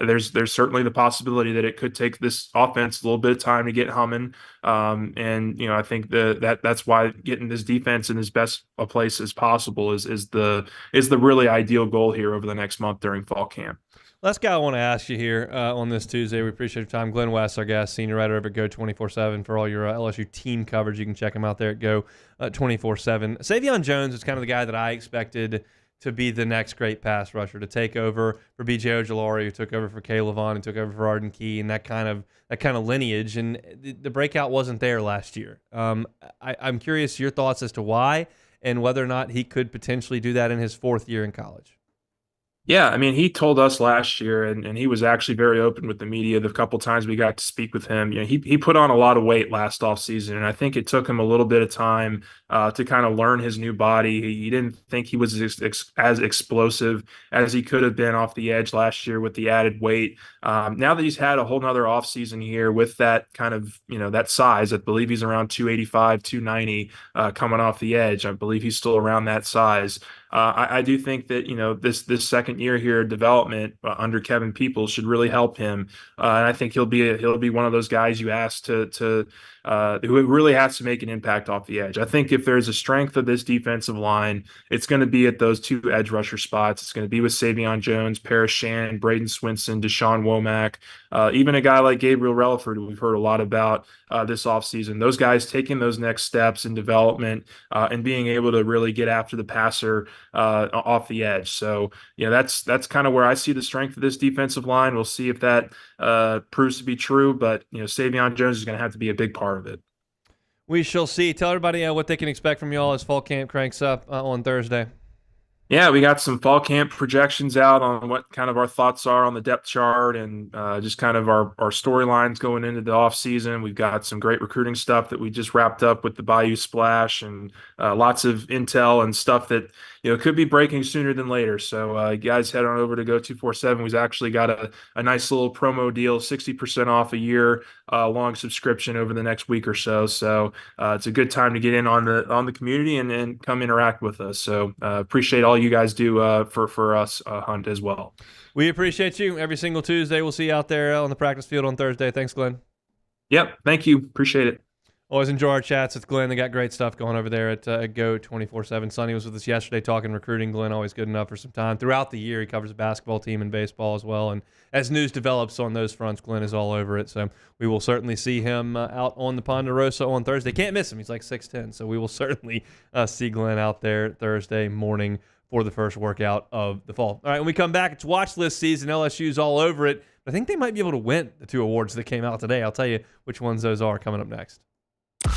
there's certainly the possibility that it could take this offense a little bit of time to get humming. And I think that's why getting this defense in as best a place as possible is the really ideal goal here over the next month during fall camp. Last guy I want to ask you here on this Tuesday. We appreciate your time. Glenn West, our guest, senior writer over at Go 24/7 for all your LSU team coverage. You can check him out there at Go 24/7. Savion Jones is kind of the guy that I expected to be the next great pass rusher, to take over for B.J. Ojulari, who took over for Caleb Vaughn, and took over for Arden Key, and that kind of lineage. And the breakout wasn't there last year. I'm curious your thoughts as to why and whether or not he could potentially do that in his 4th year in college. Yeah, I mean, he told us last year, and he was actually very open with the media the couple times we got to speak with him. He put on a lot of weight last offseason, and I think it took him a little bit of time to kind of learn his new body. He didn't think he was as explosive as he could have been off the edge last year with the added weight. Now that he's had a whole nother offseason here with that kind of, that size, I believe he's around 285, 290 coming off the edge. I believe he's still around that size. I do think that, this second year here development under Kevin Peoples should really help him. And I think he'll be one of those guys you ask who really has to make an impact off the edge. I think if there's a strength of this defensive line, it's going to be at those 2 edge rusher spots. It's going to be with Savion Jones, Paris Shannon, Braden Swinson, Deshaun Womack, even a guy like Gabriel Relaford, who we've heard a lot about this offseason. Those guys taking those next steps in development and being able to really get after the passer off the edge. So, that's kind of where I see the strength of this defensive line. We'll see if that proves to be true, but, Savion Jones is going to have to be a big part of it. We shall see. Tell everybody what they can expect from you all as fall camp cranks up on Thursday. Yeah, we got some fall camp projections out on what kind of our thoughts are on the depth chart and just kind of our storylines going into the offseason. We've got some great recruiting stuff that we just wrapped up with the Bayou Splash and lots of intel and stuff that, could be breaking sooner than later. So guys, head on over to Go 247. We've actually got a nice little promo deal, 60% off a year long subscription over the next week or so. So it's a good time to get in on the community and come interact with us. So appreciate all you guys do for us, Hunt, as well. We appreciate you every single Tuesday. We'll see you out there on the practice field on Thursday. Thanks, Glenn. Yep. Thank you. Appreciate it. Always enjoy our chats with Glenn. They got great stuff going over there at Go 24/7. Sonny was with us yesterday talking recruiting. Glenn always good enough for some time. Throughout the year, he covers the basketball team and baseball as well. And as news develops on those fronts, Glenn is all over it. So we will certainly see him out on the Ponderosa on Thursday. Can't miss him. He's like 6'10". So we will certainly see Glenn out there Thursday morning for the first workout of the fall. All right, when we come back, it's watch list season. LSU's all over it. But I think they might be able to win the 2 awards that came out today. I'll tell you which ones those are coming up next.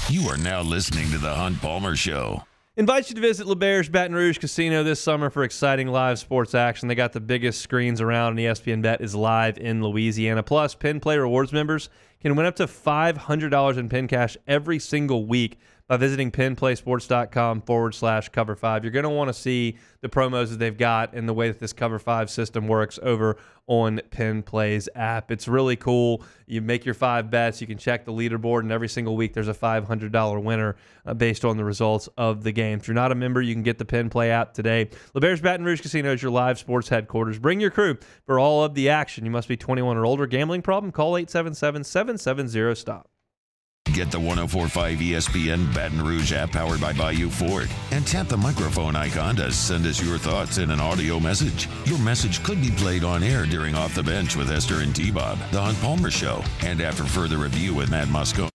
You are now listening to the Hunt Palmer Show. Invite you to visit LeBair's Baton Rouge Casino this summer for exciting live sports action. They got the biggest screens around, and ESPN Bet is live in Louisiana. Plus, Pin Play Rewards members can win up to $500 in pin cash every single week by visiting pinplaysports.com/cover5. You're going to want to see the promos that they've got and the way that this Cover 5 system works over on PinPlay's app. It's really cool. You make your 5 bets. You can check the leaderboard, and every single week there's a $500 winner based on the results of the game. If you're not a member, you can get the PinPlay app today. LeBear's Baton Rouge Casino is your live sports headquarters. Bring your crew for all of the action. You must be 21 or older. Gambling problem? Call 877-770-STOP. Get the 104.5 ESPN Baton Rouge app powered by Bayou Ford and tap the microphone icon to send us your thoughts in an audio message. Your message could be played on air during Off the Bench with Esther and T-Bob, The Hunt Palmer Show, and after further review with Matt Moscone.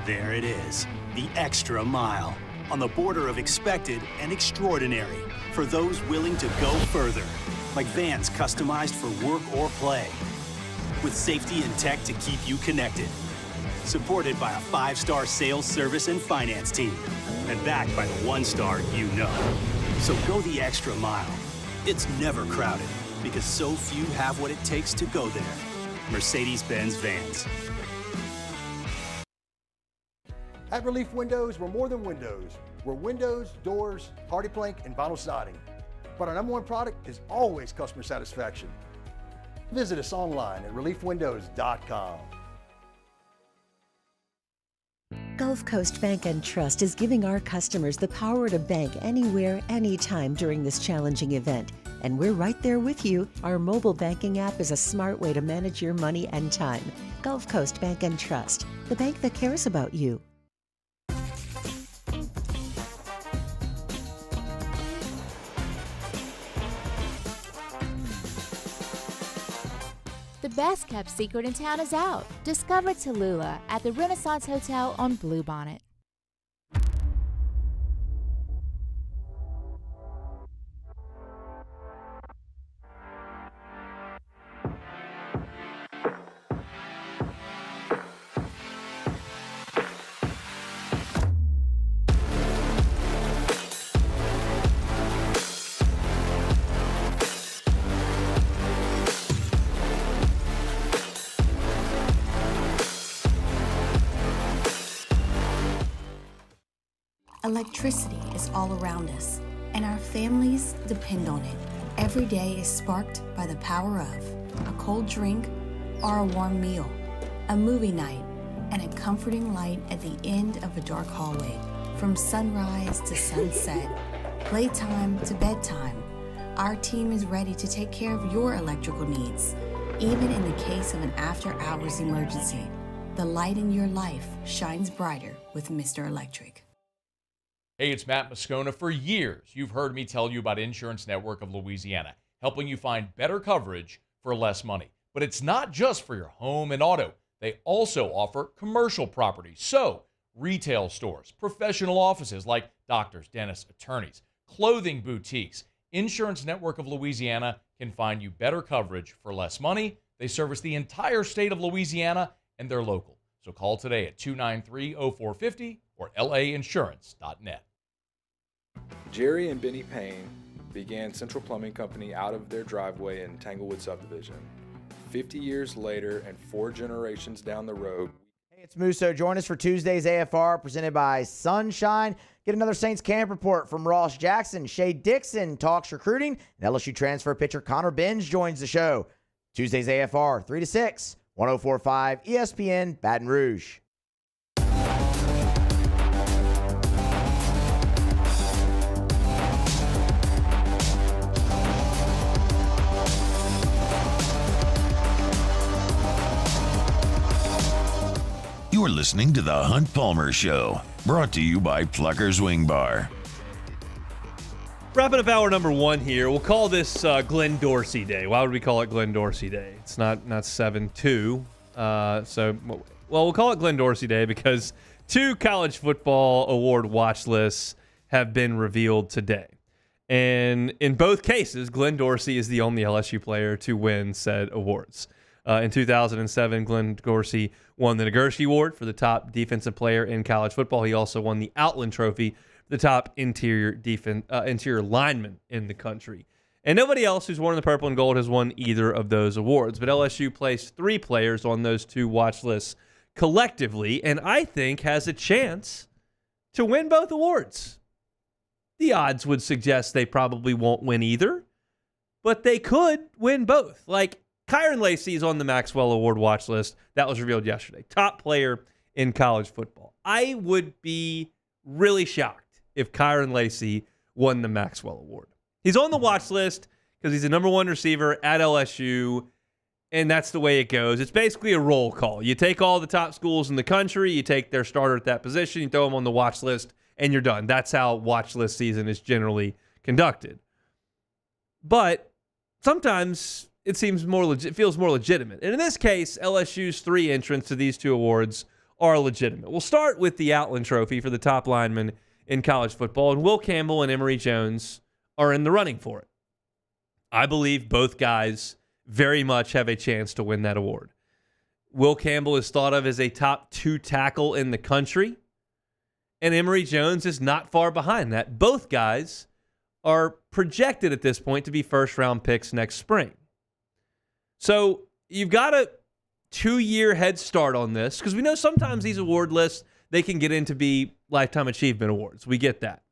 There it is, the extra mile, on the border of expected and extraordinary for those willing to go further, like vans customized for work or play, with safety and tech to keep you connected. Supported by a 5-star sales, service, and finance team. And backed by the 1-star you know. So go the extra mile. It's never crowded because so few have what it takes to go there. Mercedes-Benz Vans. At Relief Windows, we're more than windows. We're windows, doors, party plank, and vinyl siding. But our number one product is always customer satisfaction. Visit us online at reliefwindows.com. Gulf Coast Bank and Trust is giving our customers the power to bank anywhere, anytime during this challenging event. And we're right there with you. Our mobile banking app is a smart way to manage your money and time. Gulf Coast Bank and Trust, the bank that cares about you. The best kept secret in town is out. Discover Tallulah at the Renaissance Hotel on Bluebonnet. Electricity is all around us, and our families depend on it. Every day is sparked by the power of a cold drink or a warm meal, a movie night, and a comforting light at the end of a dark hallway. From sunrise to sunset, playtime to bedtime, our team is ready to take care of your electrical needs, even in the case of an after-hours emergency. The light in your life shines brighter with Mr. Electric. Hey, it's Matt Moscona. For years, you've heard me tell you about Insurance Network of Louisiana, helping you find better coverage for less money. But it's not just for your home and auto. They also offer commercial property. So, retail stores, professional offices like doctors, dentists, attorneys, clothing boutiques. Insurance Network of Louisiana can find you better coverage for less money. They service the entire state of Louisiana, and they're local. So call today at 293-0450 or lainsurance.net. Jerry and Benny Payne began Central Plumbing Company out of their driveway in Tanglewood Subdivision. 50 years later and 4 generations down the road. Hey, it's Musso. Join us for Tuesday's AFR presented by Sunshine. Get another Saints camp report from Ross Jackson. Shay Dixon talks recruiting, and LSU transfer pitcher Connor Binge joins the show. Tuesday's AFR, 3 to 6, 104.5 ESPN Baton Rouge. You're listening to The Hunt Palmer Show, brought to you by Plucker's Wing Bar. Wrapping up hour number 1 here. We'll call this Glenn Dorsey Day. Why would we call it Glenn Dorsey Day? It's not 7-2. We'll call it Glenn Dorsey Day because 2 college football award watch lists have been revealed today. And in both cases, Glenn Dorsey is the only LSU player to win said awards. In 2007, Glenn Dorsey won the Nagurski Award for the top defensive player in college football. He also won the Outland Trophy, the top interior lineman in the country. And nobody else who's worn the purple and gold has won either of those awards. But LSU placed 3 players on those 2 watch lists collectively, and I think has a chance to win both awards. The odds would suggest they probably won't win either, but they could win both. Like, Kyron Lacey is on the Maxwell Award watch list. That was revealed yesterday. Top player in college football. I would be really shocked if Kyron Lacey won the Maxwell Award. He's on the watch list because he's the number one receiver at LSU, and that's the way it goes. It's basically a roll call. You take all the top schools in the country, you take their starter at that position, you throw them on the watch list, and you're done. That's how watch list season is generally conducted. But sometimes it seems it feels more legitimate. And in this case, LSU's 3 entrants to these 2 awards are legitimate. We'll start with the Outland Trophy for the top lineman in college football, and Will Campbell and Emory Jones are in the running for it. I believe both guys very much have a chance to win that award. Will Campbell is thought of as a top 2 tackle in the country, and Emory Jones is not far behind that. Both guys are projected at this point to be first-round picks next spring. So you've got a 2-year head start on this, because we know sometimes these award lists, they can get into be lifetime achievement awards. We get that.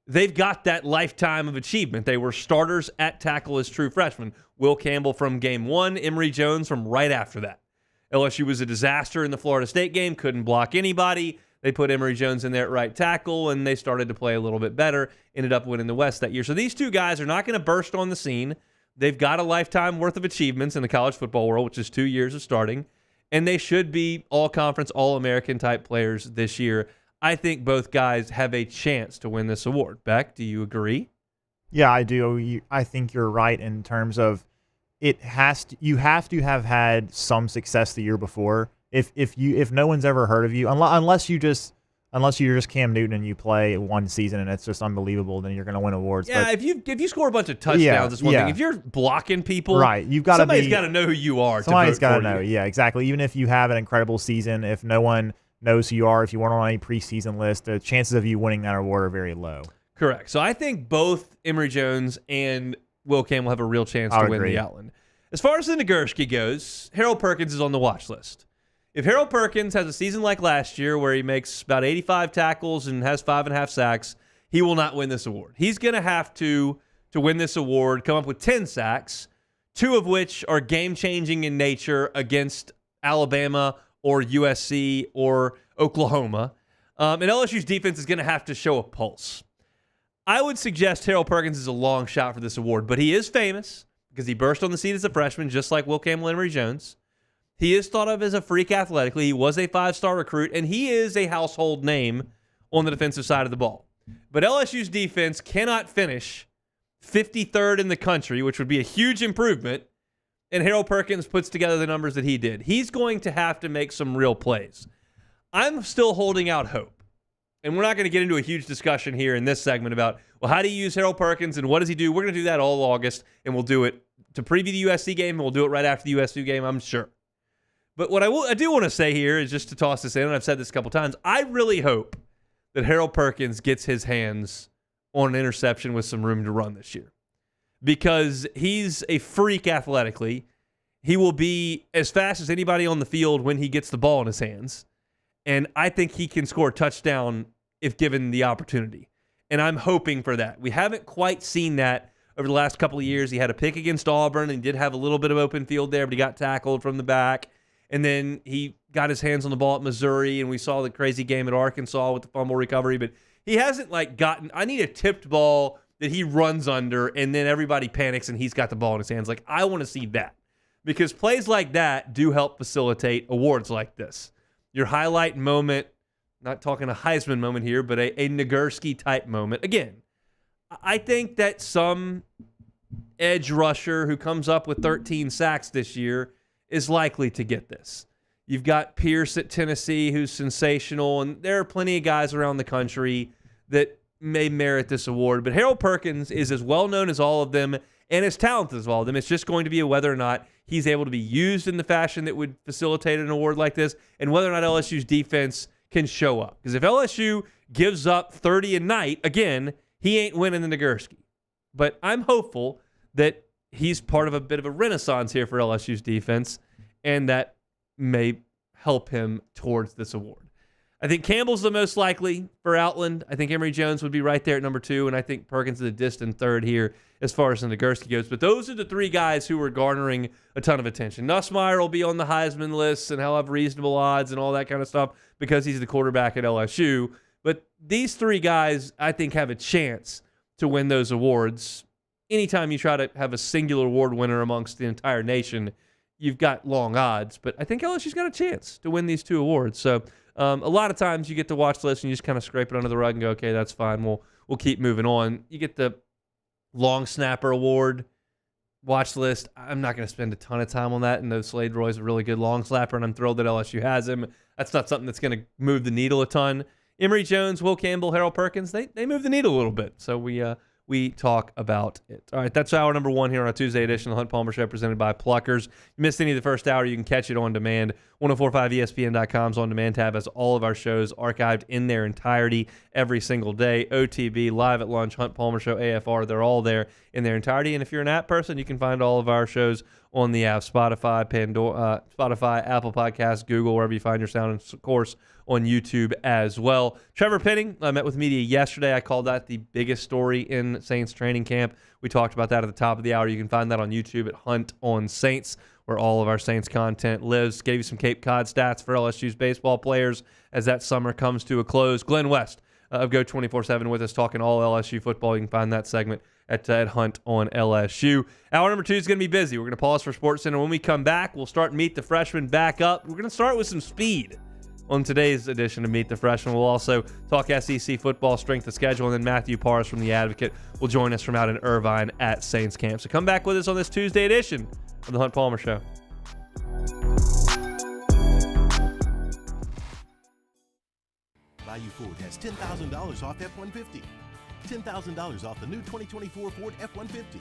They've got that lifetime of achievement. They were starters at tackle as true freshmen. Will Campbell from game 1, Emory Jones from right after that. LSU was a disaster in the Florida State game, couldn't block anybody. They put Emory Jones in there at right tackle, and they started to play a little bit better, ended up winning the West that year. So these 2 guys are not going to burst on the scene. They've got a lifetime worth of achievements in the college football world, which is 2 years of starting, and they should be all-conference, all-American type players this year. I think both guys have a chance to win this award. Beck, do you agree? Yeah, I do. I think you're right in terms of you have to have had some success the year before. If no one's ever heard of you, unless you're just Cam Newton and you play 1 season and it's just unbelievable, then you're going to win awards. Yeah, but, if you score a bunch of touchdowns, it's one thing. If you're blocking people, right, somebody's got to know who you are. Somebody's got to know. Yeah, exactly. Even if you have an incredible season, if no one knows who you are, if you weren't on any preseason list, the chances of you winning that award are very low. Correct. So I think both Emory Jones and Will Campbell have a real chance to win the Outland. As far as the Nagurski goes, Harold Perkins is on the watch list. If Harold Perkins has a season like last year where he makes about 85 tackles and has 5.5 sacks, he will not win this award. He's going to have to win this award, come up with 10 sacks, 2 of which are game-changing in nature against Alabama or USC or Oklahoma. And LSU's defense is going to have to show a pulse. I would suggest Harold Perkins is a long shot for this award, but he is famous because he burst on the scene as a freshman, just like Will Campbell and Emory Jones. He is thought of as a freak athletically. He was a 5-star recruit, and he is a household name on the defensive side of the ball. But LSU's defense cannot finish 53rd in the country, which would be a huge improvement, and Harold Perkins puts together the numbers that he did. He's going to have to make some real plays. I'm still holding out hope. And we're not going to get into a huge discussion here in this segment about, well, how do you use Harold Perkins and what does he do? We're going to do that all August, and we'll do it to preview the USC game, and we'll do it right after the USC game, I'm sure. But what I do want to say here is just to toss this in, and I've said this a couple times, I really hope that Harold Perkins gets his hands on an interception with some room to run this year. Because he's a freak athletically. He will be as fast as anybody on the field when he gets the ball in his hands. And I think he can score a touchdown if given the opportunity. And I'm hoping for that. We haven't quite seen that over the last couple of years. He had a pick against Auburn and he did have a little bit of open field there, but he got tackled from the back. And then he got his hands on the ball at Missouri, and we saw the crazy game at Arkansas with the fumble recovery. But he hasn't gotten – I need a tipped ball that he runs under, and then everybody panics and he's got the ball in his hands. I want to see that. Because plays like that do help facilitate awards like this. Your highlight moment, not talking a Heisman moment here, but a Nagurski-type moment. Again, I think that some edge rusher who comes up with 13 sacks this year is likely to get this. You've got Pierce at Tennessee, who's sensational, and there are plenty of guys around the country that may merit this award. But Harold Perkins is as well-known as all of them and as talented as all of them. It's just going to be whether or not he's able to be used in the fashion that would facilitate an award like this and whether or not LSU's defense can show up. Because if LSU gives up 30 a night, again, he ain't winning the Nagurski. But I'm hopeful that he's part of a bit of a renaissance here for LSU's defense, and that may help him towards this award. I think Campbell's the most likely for Outland. I think Emory Jones would be right there at number 2, and I think Perkins is a distant third here as far as Nagurski goes. But those are the 3 guys who are garnering a ton of attention. Nussmeier will be on the Heisman lists, and he'll have reasonable odds and all that kind of stuff because he's the quarterback at LSU. But these 3 guys, I think, have a chance to win those awards. Anytime you try to have a singular award winner amongst the entire nation, you've got long odds. But I think LSU's got a chance to win these 2 awards. So a lot of times you get to watch the list and you just kind of scrape it under the rug and go, okay, that's fine. We'll keep moving on. You get the long snapper award watch list. I'm not going to spend a ton of time on that. And though Slade Roy's a really good long snapper, and I'm thrilled that LSU has him, that's not something that's going to move the needle a ton. Emory Jones, Will Campbell, Harold Perkins, they move the needle a little bit. So we talk about it. All right, that's hour number 1 here on a Tuesday edition of the Hunt Palmer Show presented by Pluckers. If you missed any of the first hour, you can catch it on demand. 1045ESPN.com's on-demand tab has all of our shows archived in their entirety every single day. OTB, Live at Lunch, Hunt Palmer Show, AFR, they're all there in their entirety. And if you're an app person, you can find all of our shows on the app, Spotify, Apple Podcasts, Google, wherever you find your sound, and of course on YouTube as well. Trevor Penning, I met with media yesterday. I called that the biggest story in Saints training camp. We talked about that at the top of the hour. You can find that on YouTube at Hunt on Saints, where all of our Saints content lives. Gave you some Cape Cod stats for LSU's baseball players as that summer comes to a close. Glenn West of Go 24/7 with us talking all LSU football. You can find that segment at Hunt on LSU. Hour number 2 is going to be busy. We're going to pause for SportsCenter. When we come back, we'll start Meet the Freshman back up. We're going to start with some speed on today's edition of Meet the Freshman. We'll also talk SEC football, strength of schedule, and then Matthew Parrs from The Advocate will join us from out in Irvine at Saints Camp. So come back with us on this Tuesday edition of the Hunt Palmer Show. Bayou Ford has $10,000 off F-150. $10,000 off the new 2024 Ford F-150.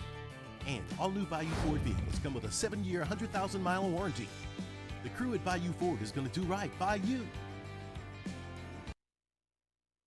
And all new Bayou Ford vehicles come with a 7-year, 100,000-mile warranty. The crew at Bayou Ford is going to do right by you.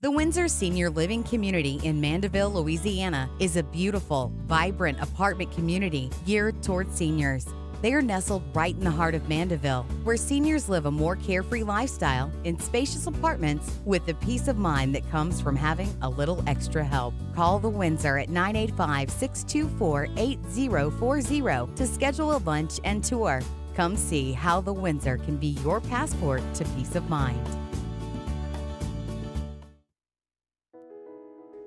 The Windsor Senior Living Community in Mandeville, Louisiana is a beautiful, vibrant apartment community geared toward seniors. They are nestled right in the heart of Mandeville, where seniors live a more carefree lifestyle in spacious apartments with the peace of mind that comes from having a little extra help. Call the Windsor at 985-624-8040 to schedule a lunch and tour. Come see how the Windsor can be your passport to peace of mind.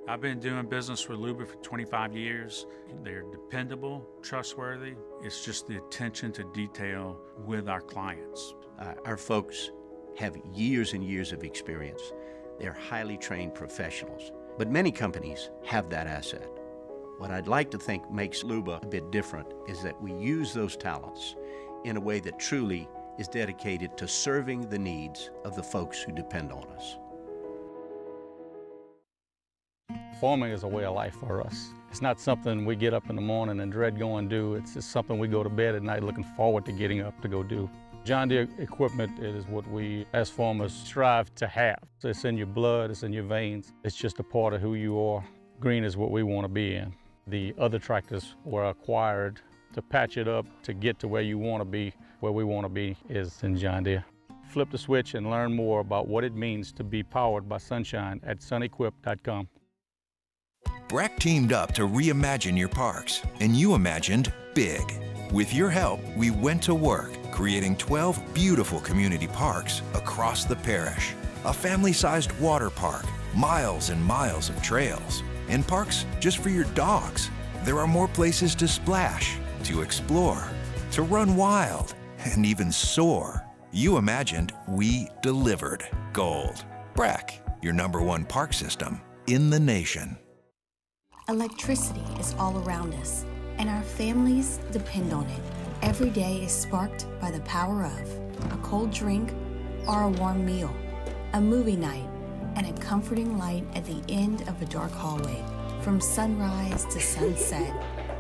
I've been doing business with Luba for 25 years. They're dependable, trustworthy. It's just the attention to detail with our clients. Our folks have years and years of experience. They're highly trained professionals, but many companies have that asset. What I'd like to think makes Luba a bit different is that we use those talents in a way that truly is dedicated to serving the needs of the folks who depend on us. Farming is a way of life for us. It's not something we get up in the morning and dread going do. It's just something we go to bed at night looking forward to getting up to go do. John Deere equipment is what we as farmers strive to have. So it's in your blood, it's in your veins. It's just a part of who you are. Green is what we want to be in. The other tractors were acquired to patch it up to get to where you want to be. Where we want to be is in John Deere. Flip the switch and learn more about what it means to be powered by sunshine at sunequip.com. Brack teamed up to reimagine your parks, and you imagined big. With your help, we went to work, creating 12 beautiful community parks across the parish. A family-sized water park, miles and miles of trails, and parks just for your dogs. There are more places to splash, to explore, to run wild, and even soar. You imagined, we delivered. Gold. Brack, your #1 park system in the nation. Electricity is all around us, and our families depend on it. Every day is sparked by the power of a cold drink or a warm meal, a movie night, and a comforting light at the end of a dark hallway. From sunrise to sunset,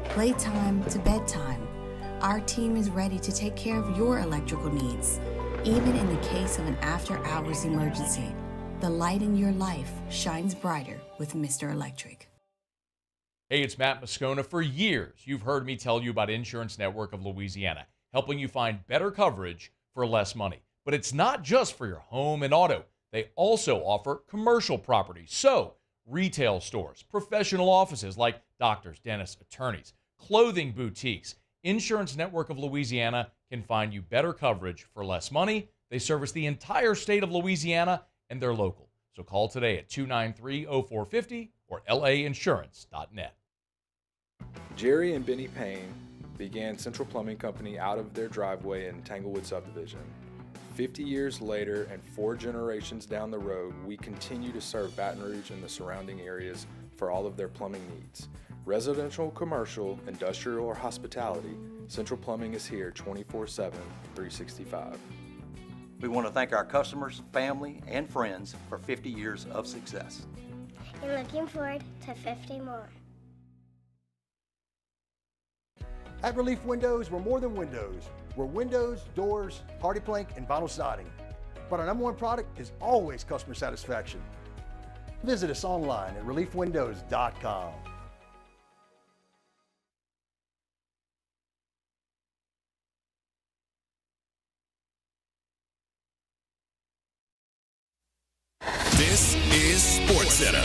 playtime to bedtime, our team is ready to take care of your electrical needs. Even in the case of an after-hours emergency, the light in your life shines brighter with Mr. Electric. Hey, it's Matt Moscona. For years, you've heard me tell you about Insurance Network of Louisiana, helping you find better coverage for less money. But it's not just for your home and auto. They also offer commercial property. So, retail stores, professional offices like doctors, dentists, attorneys, clothing boutiques. Insurance Network of Louisiana can find you better coverage for less money. They service the entire state of Louisiana, and they're local. So call today at 293-0450 or lainsurance.net. Jerry and Benny Payne began Central Plumbing Company out of their driveway in Tanglewood subdivision. 50 years later and 4 generations down the road, we continue to serve Baton Rouge and the surrounding areas for all of their plumbing needs. Residential, commercial, industrial, or hospitality, Central Plumbing is here 24/7, 365. We want to thank our customers, family, and friends for 50 years of success. And looking forward to 50 more. At Relief Windows, we're more than windows. We're windows, doors, party plank, and vinyl siding. But our #1 product is always customer satisfaction. Visit us online at reliefwindows.com. This is SportsCenter.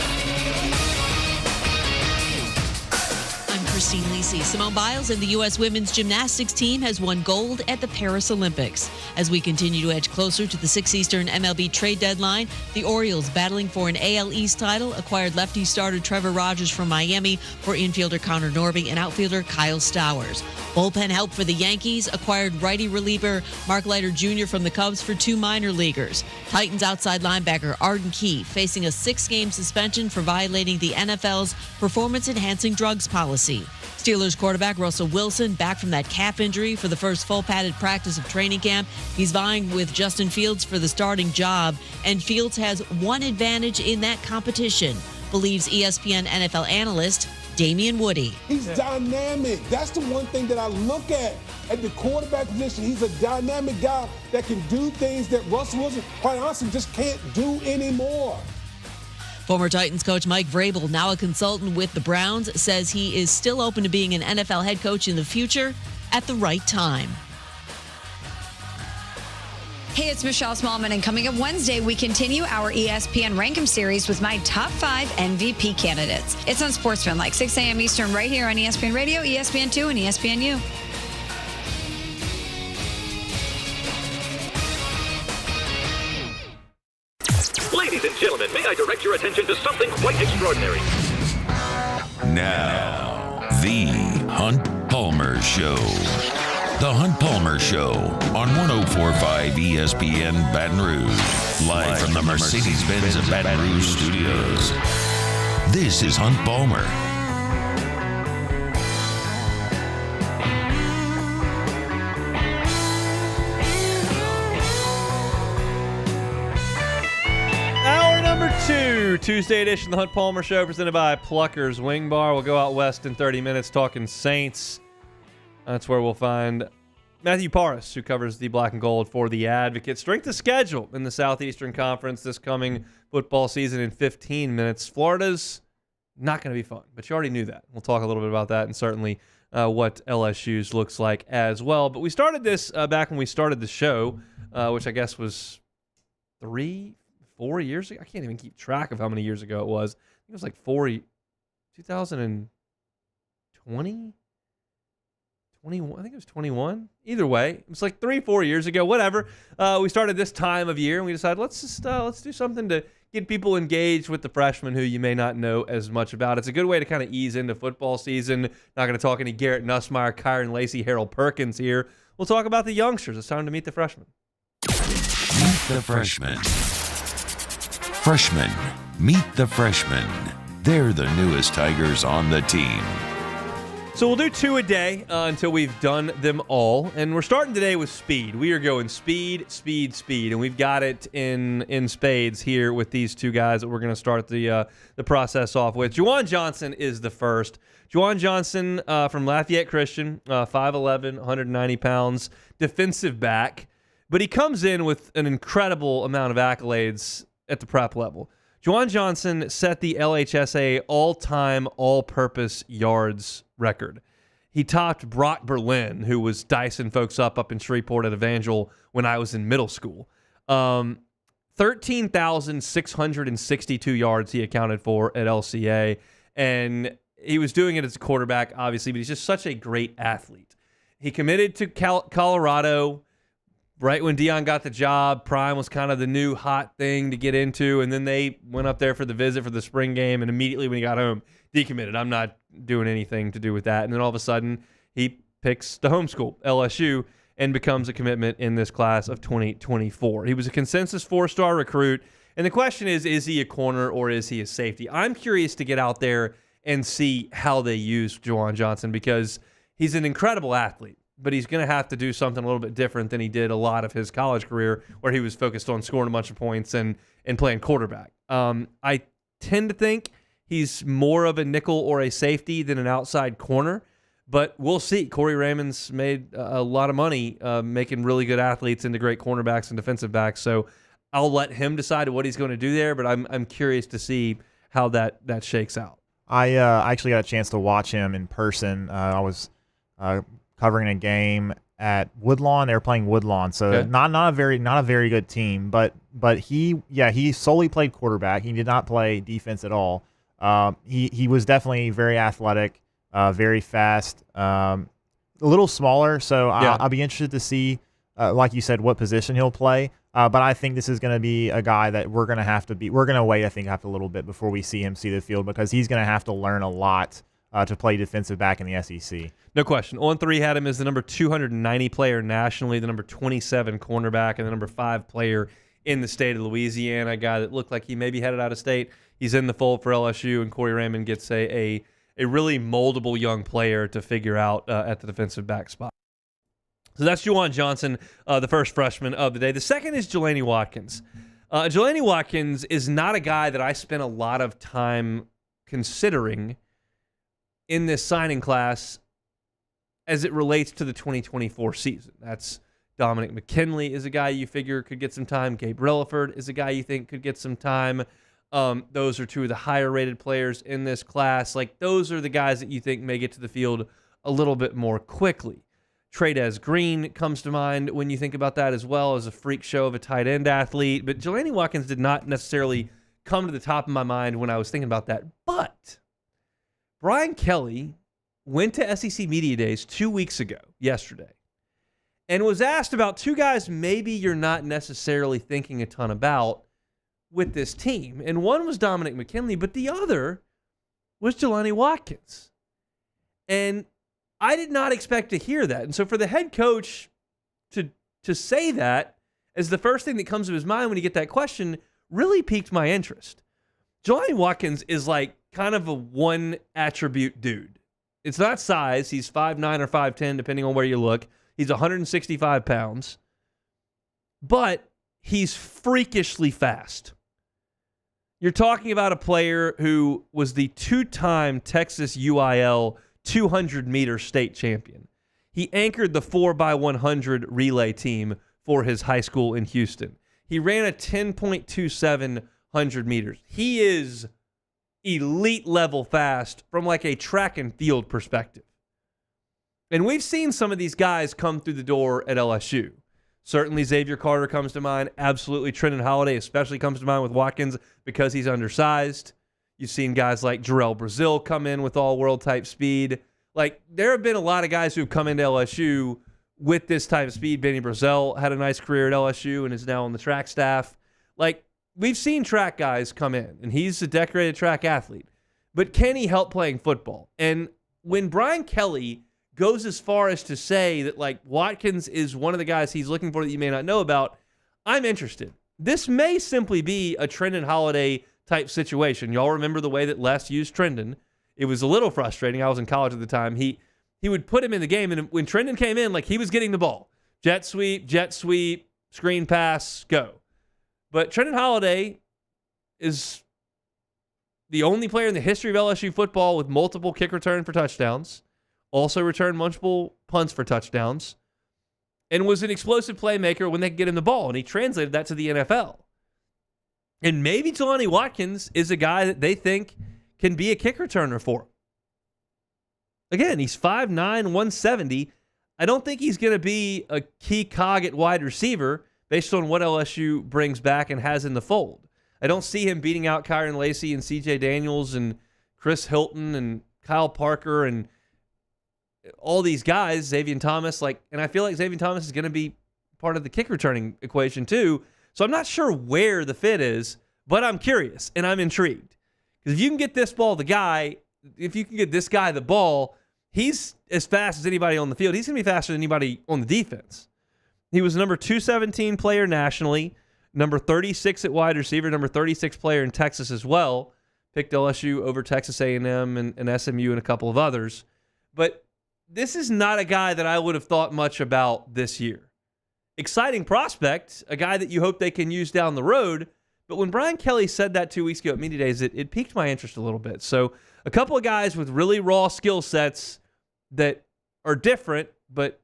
I'm Christine Lisi. Simone Biles and the U.S. women's gymnastics team has won gold at the Paris Olympics. As we continue to edge closer to the 6 Eastern MLB trade deadline, the Orioles, battling for an AL East title, acquired lefty starter Trevor Rogers from Miami for infielder Connor Norby and outfielder Kyle Stowers. Bullpen help for the Yankees acquired righty reliever Mark Leiter Jr. from the Cubs for 2 minor leaguers. Titans outside linebacker Arden Key facing a 6-game suspension for violating the NFL's performance-enhancing drugs policy. Steelers quarterback Russell Wilson back from that calf injury for the first full padded practice of training camp. He's vying with Justin Fields for the starting job, and Fields has one advantage in that competition, believes ESPN NFL analyst Damian Woody. He's dynamic. That's the one thing that I look at the quarterback position. He's a dynamic guy that can do things that Russell Wilson, quite honestly, just can't do anymore. Former Titans coach Mike Vrabel, now a consultant with the Browns, says he is still open to being an NFL head coach in the future at the right time. Hey, it's Michelle Smallman, and coming up Wednesday, we continue our ESPN Rankum series with my top 5 MVP candidates. It's on Sportsman, 6 a.m. Eastern, right here on ESPN Radio, ESPN2, and ESPNU. Ladies and gentlemen, may I direct your attention to something quite extraordinary? Now, the Hunt Palmer Show. The Hunt Palmer Show on 104.5 ESPN Baton Rouge. Live from the Mercedes-Benz of Baton Rouge studios. This is Hunt Palmer. Hour number 2, Tuesday edition of the Hunt Palmer Show, presented by Pluckers Wing Bar. We'll go out west in 30 minutes talking Saints. That's where we'll find Matthew Paris, who covers the black and gold for the Advocate. Strength of schedule in the Southeastern Conference this coming football season in 15 minutes. Florida's not going to be fun, but you already knew that. We'll talk a little bit about that and certainly what LSU's looks like as well. But we started this back when we started the show, which I guess was 3-4 years ago. I can't even keep track of how many years ago it was. I think it was like 2020? 21, I think it was 21. Either way, it was like 3-4 years ago, whatever. We started this time of year, and we decided let's do something to get people engaged with the freshmen who you may not know as much about. It's a good way to kind of ease into football season. Not going to talk any Garrett Nussmeier, Kyron Lacey, Harold Perkins here. We'll talk about the youngsters. It's time to meet the freshmen. Meet the freshmen. Freshmen, meet the freshmen. They're the newest Tigers on the team. So we'll do 2 a day until we've done them all. And we're starting today with speed. We are going speed. And we've got it in spades here with these 2 guys that we're going to start the process off with. Juwan Johnson is the first. Juwan Johnson from Lafayette Christian, 5'11", 190 pounds, defensive back. But he comes in with an incredible amount of accolades at the prep level. Juwan Johnson set the LHSA all-time all-purpose yards record. He topped Brock Berlin, who was dicing folks up in Shreveport at Evangel when I was in middle school. 13,662 yards he accounted for at LCA, and he was doing it as a quarterback, obviously, but he's just such a great athlete. He committed to Colorado right when Deion got the job. Prime was kind of the new hot thing to get into, and then they went up there for the visit for the spring game, and immediately when he got home, decommitted. I'm not doing anything to do with that. And then all of a sudden, he picks the home school, LSU, and becomes a commitment in this class of 2024. He was a consensus 4-star recruit, and the question is he a corner or is he a safety? I'm curious to get out there and see how they use Juwan Johnson, because he's an incredible athlete, but he's going to have to do something a little bit different than he did a lot of his college career, where he was focused on scoring a bunch of points and playing quarterback. I tend to think he's more of a nickel or a safety than an outside corner, but we'll see. Corey Raymond's made a lot of money making really good athletes into great cornerbacks and defensive backs, so I'll let him decide what he's going to do there, but I'm curious to see how that shakes out. I actually got a chance to watch him in person. I was covering a game at Woodlawn. They were playing Woodlawn, so Okay. not a very good team. But he solely played quarterback. He did not play defense at all. He was definitely very athletic, very fast, a little smaller. So I'll be interested to see, like you said, what position he'll play. But I think this is going to be a guy that we're going to wait, I think, a little bit before we see him see the field, because he's going to have to learn a lot to play defensive back in the SEC. No question. On 3 had him as the number 290 player nationally, the number 27 cornerback, and the number 5 player in the state of Louisiana, a guy that looked like he maybe headed out of state. He's in the fold for LSU, and Corey Raymond gets a really moldable young player to figure out at the defensive back spot. So that's Juwan Johnson, the first freshman of the day. The second is Jelani Watkins. Jelani Watkins is not a guy that I spent a lot of time considering in this signing class as it relates to the 2024 season. That's Dominic McKinley is a guy you figure could get some time. Gabe Relaford is a guy you think could get some time. Those are 2 of the higher-rated players in this class. Like, those are the guys that you think may get to the field a little bit more quickly. Tradez Green comes to mind when you think about that as well, as a freak show of a tight end athlete. But Jelani Watkins did not necessarily come to the top of my mind when I was thinking about that. But Brian Kelly went to SEC Media Days 2 weeks ago, yesterday, and was asked about 2 guys maybe you're not necessarily thinking a ton about with this team. And one was Dominic McKinley, but the other was Jelani Watkins. And I did not expect to hear that. And so for the head coach to say that as the first thing that comes to his mind when you get that question really piqued my interest. Jelani Watkins is like kind of a one attribute dude. It's not size. He's 5'9" or 5'10", depending on where you look. He's 165 pounds. But he's freakishly fast. You're talking about a player who was the 2-time Texas UIL 200-meter state champion. He anchored the 4x100 relay team for his high school in Houston. He ran a 10.27 100 meters. He is elite level fast from like a track and field perspective. And we've seen some of these guys come through the door at LSU. Certainly Xavier Carter comes to mind. Absolutely Trenton Holiday especially comes to mind with Watkins because he's undersized. You've seen guys like Jarrell Brazil come in with all-world type speed. Like, there have been a lot of guys who've come into LSU with this type of speed. Benny Brazil had a nice career at LSU and is now on the track staff. Like, we've seen track guys come in, and he's a decorated track athlete. But can he help playing football? And when Brian Kelly goes as far as to say that, like, Watkins is one of the guys he's looking for that you may not know about, I'm interested. This may simply be a Trenton Holiday type situation. Y'all remember the way that Les used Trendon. It was a little frustrating. I was in college at the time. He would put him in the game, and when Trendon came in, like, he was getting the ball. Jet sweep, screen pass, go. But Trenton Holiday is the only player in the history of LSU football with multiple kick return for touchdowns, also returned multiple punts for touchdowns, and was an explosive playmaker when they could get him the ball, and he translated that to the NFL. And maybe Jelani Watkins is a guy that they think can be a kick returner for him. again, he's 5'9", 170. I don't think he's going to be a key cog at wide receiver based on what LSU brings back and has in the fold. I don't see him beating out Kyron Lacey and C.J. Daniels and Chris Hilton and Kyle Parker and all these guys, Xavier Thomas. And I feel like Xavier Thomas is going to be part of the kick returning equation too. So I'm not sure where the fit is, but I'm curious and I'm intrigued. Because if you can get this ball, if you can get this guy the ball, he's as fast as anybody on the field. He's going to be faster than anybody on the defense. He was number 217 player nationally, number 36 at wide receiver, number 36 player in Texas as well. Picked LSU over Texas A&M and SMU and a couple of others. But this is not a guy that I would have thought much about this year. Exciting prospect, a guy that you hope they can use down the road. But when Brian Kelly said that 2 weeks ago at Media Days, it piqued my interest a little bit. So a couple of guys with really raw skill sets that are different, but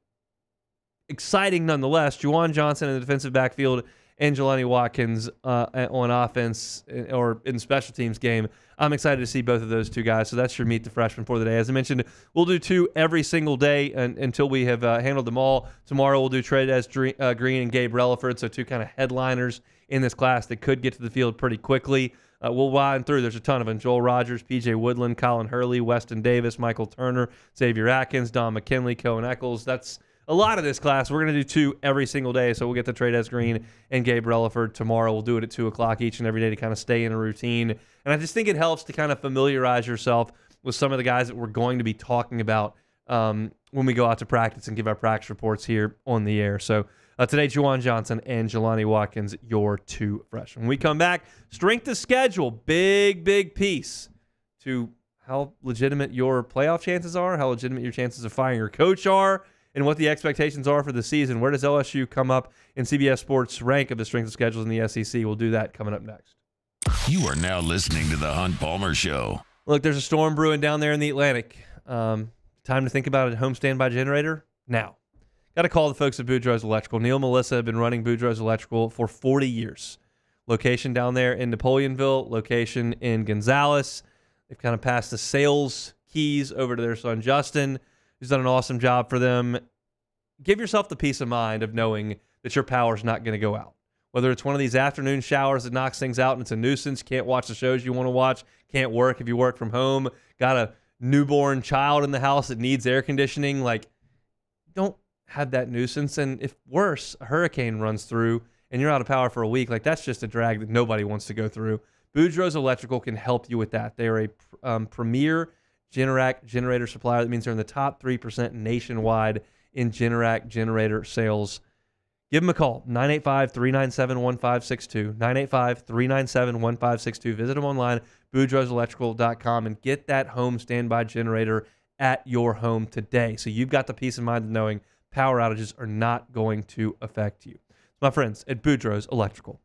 exciting nonetheless. Juwan Johnson in the defensive backfield and Jelani Watkins on offense or in the special teams game. I'm excited to see both of those two guys. So that's your Meet the Freshman for the day. As I mentioned, we'll do 2 every single day until we have handled them all. Tomorrow we'll do Trey'Dez Green and Gabe Relaford, so 2 kind of headliners in this class that could get to the field pretty quickly. We'll wind through. There's a ton of them. Joel Rogers, P.J. Woodland, Colin Hurley, Weston Davis, Michael Turner, Xavier Atkins, Don McKinley, Cohen Eccles. That's a lot of this class. We're going to do 2 every single day, so we'll get to Trey'Dez Green and Gabe Relaford tomorrow. We'll do it at 2 o'clock each and every day to kind of stay in a routine. And I just think it helps to kind of familiarize yourself with some of the guys that we're going to be talking about when we go out to practice and give our practice reports here on the air. So today, Juwan Johnson and Jelani Watkins, your 2 freshmen. When we come back, strength of schedule, big piece to how legitimate your playoff chances are, how legitimate your chances of firing your coach are, and what the expectations are for the season. Where does LSU come up in CBS Sports' rank of the strength of schedules in the SEC? We'll do that coming up next. You are now listening to The Hunt Palmer Show. Look, there's a storm brewing down there in the Atlantic. Time to think about a home standby generator now. Got to call the folks at Boudreaux's Electrical. Neil and Melissa have been running Boudreaux's Electrical for 40 years. Location down there in Napoleonville, location in Gonzales. They've kind of passed the sales keys over to their son, Justin, who's done an awesome job for them. Give yourself the peace of mind of knowing that your power's not going to go out. Whether it's one of these afternoon showers that knocks things out and it's a nuisance, can't watch the shows you want to watch, can't work if you work from home, got a newborn child in the house that needs air conditioning, don't have that nuisance. And if worse, a hurricane runs through and you're out of power for a week, that's just a drag that nobody wants to go through. Boudreaux's Electrical can help you with that. They are a premier Generac generator supplier. That means they're in the top 3% nationwide in Generac generator sales. Give them a call, 985-397-1562, 985-397-1562. Visit them online, boudreauxelectrical.com, and get that home standby generator at your home today. So you've got the peace of mind of knowing power outages are not going to affect you. My friends at Boudreaux's Electrical.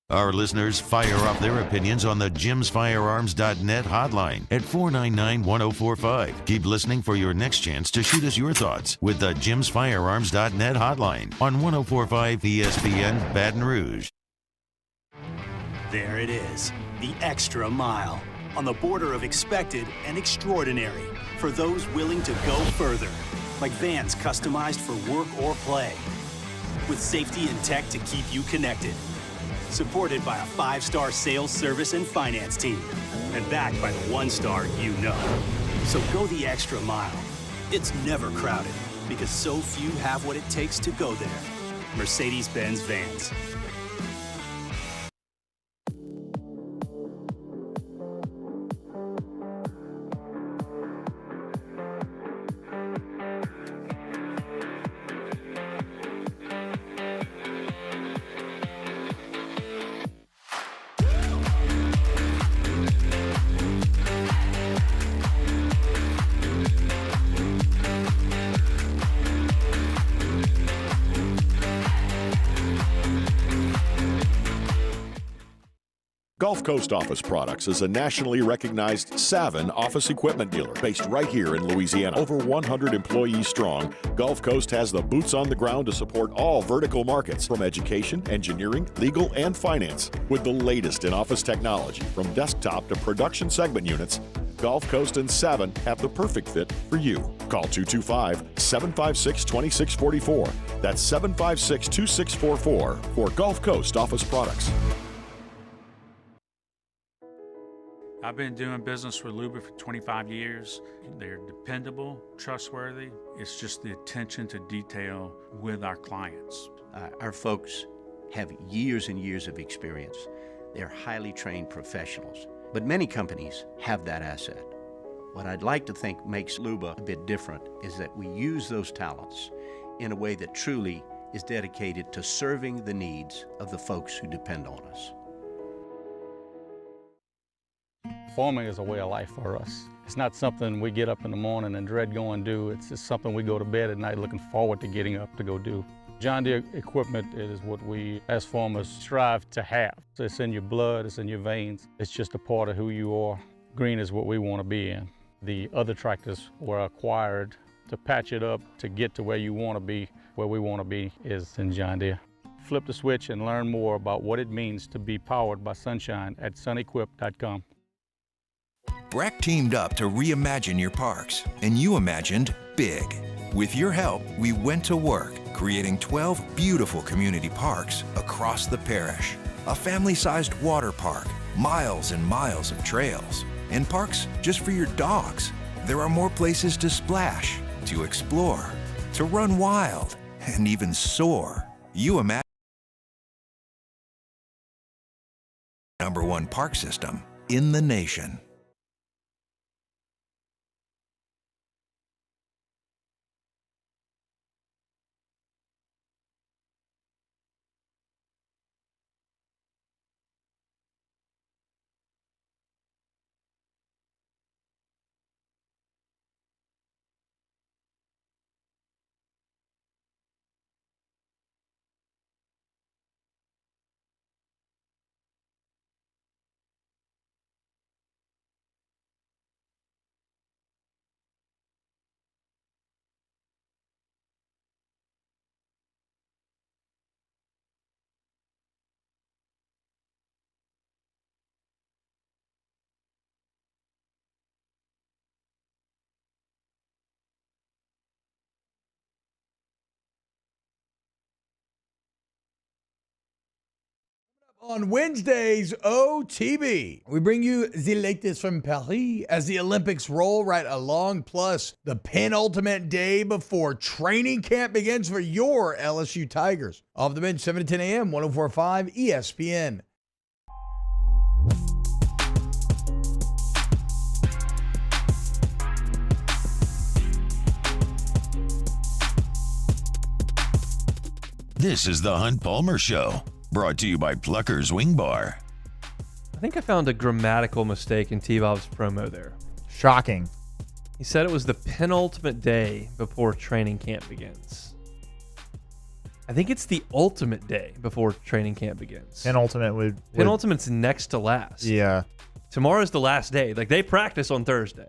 Our listeners fire off their opinions on the jimsfirearms.net hotline at 499-1045. Keep listening for your next chance to shoot us your thoughts with the jimsfirearms.net hotline on 1045 ESPN Baton Rouge. There it is, the extra mile, on the border of expected and extraordinary for those willing to go further, like vans customized for work or play, with safety and tech to keep you connected. Supported by a 5-star sales, service, and finance team. And backed by the 1-star you know. So go the extra mile. It's never crowded because so few have what it takes to go there. Mercedes-Benz Vans. Gulf Coast Office Products is a nationally recognized Savin office equipment dealer based right here in Louisiana. Over 100 employees strong, Gulf Coast has the boots on the ground to support all vertical markets from education, engineering, legal, and finance. With the latest in office technology from desktop to production segment units, Gulf Coast and Savin have the perfect fit for you. Call 225-756-2644. That's 756-2644 for Gulf Coast Office Products. I've been doing business with Luba for 25 years. They're dependable, trustworthy. It's just the attention to detail with our clients. Our folks have years and years of experience. They're highly trained professionals. But many companies have that asset. What I'd like to think makes Luba a bit different is that we use those talents in a way that truly is dedicated to serving the needs of the folks who depend on us. Farming is a way of life for us. It's not something we get up in the morning and dread going do. It's just something we go to bed at night looking forward to getting up to go do. John Deere equipment is what we as farmers strive to have. So it's in your blood, it's in your veins. It's just a part of who you are. Green is what we want to be in. The other tractors were acquired to patch it up to get to where you want to be. Where we want to be is in John Deere. Flip the switch and learn more about what it means to be powered by sunshine at sunequip.com. Breck teamed up to reimagine your parks, and you imagined big. With your help, we went to work, creating 12 beautiful community parks across the parish. A family-sized water park, miles and miles of trails, and parks just for your dogs. There are more places to splash, to explore, to run wild, and even soar. You imagine #1 park system in the nation. On Wednesday's OTB, we bring you the latest from Paris as the Olympics roll right along, plus the penultimate day before training camp begins for your LSU Tigers. Off the bench, 7 to 10 a.m., 104.5 ESPN. This is the Hunt Palmer Show, brought to you by Plucker's Wing Bar. I think I found a grammatical mistake in T-Bob's promo there. Shocking. He said it was the penultimate day before training camp begins. I think it's the ultimate day before training camp begins. Penultimate's next to last. Yeah. Tomorrow's the last day. Like, they practice on Thursday.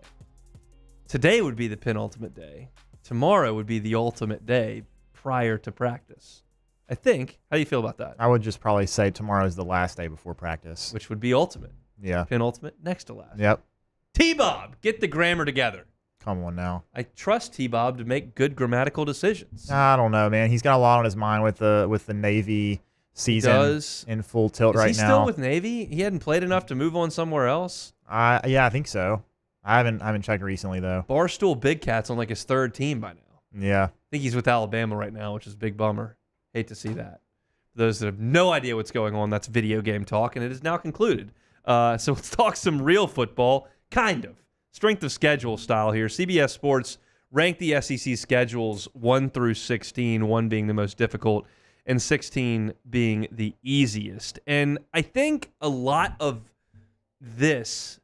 Today would be the penultimate day. Tomorrow would be the ultimate day prior to practice. I think. How do you feel about that? I would just probably say tomorrow's the last day before practice. Which would be ultimate. Yeah. Penultimate, next to last. Yep. T-Bob, get the grammar together. Come on now. I trust T-Bob to make good grammatical decisions. I don't know, man. He's got a lot on his mind with the Navy season in full tilt right now. Is he still with Navy? He hadn't played enough to move on somewhere else? Yeah, I think so. I haven't checked recently though. Barstool Big Cat's on like his third team by now. Yeah. I think he's with Alabama right now, which is a big bummer. Hate to see that. For those that have no idea what's going on, that's video game talk, and it is now concluded. So let's talk some real football, kind of. Strength of schedule style here. CBS Sports ranked the SEC schedules 1 through 16, 1 being the most difficult, and 16 being the easiest. And I think a lot of this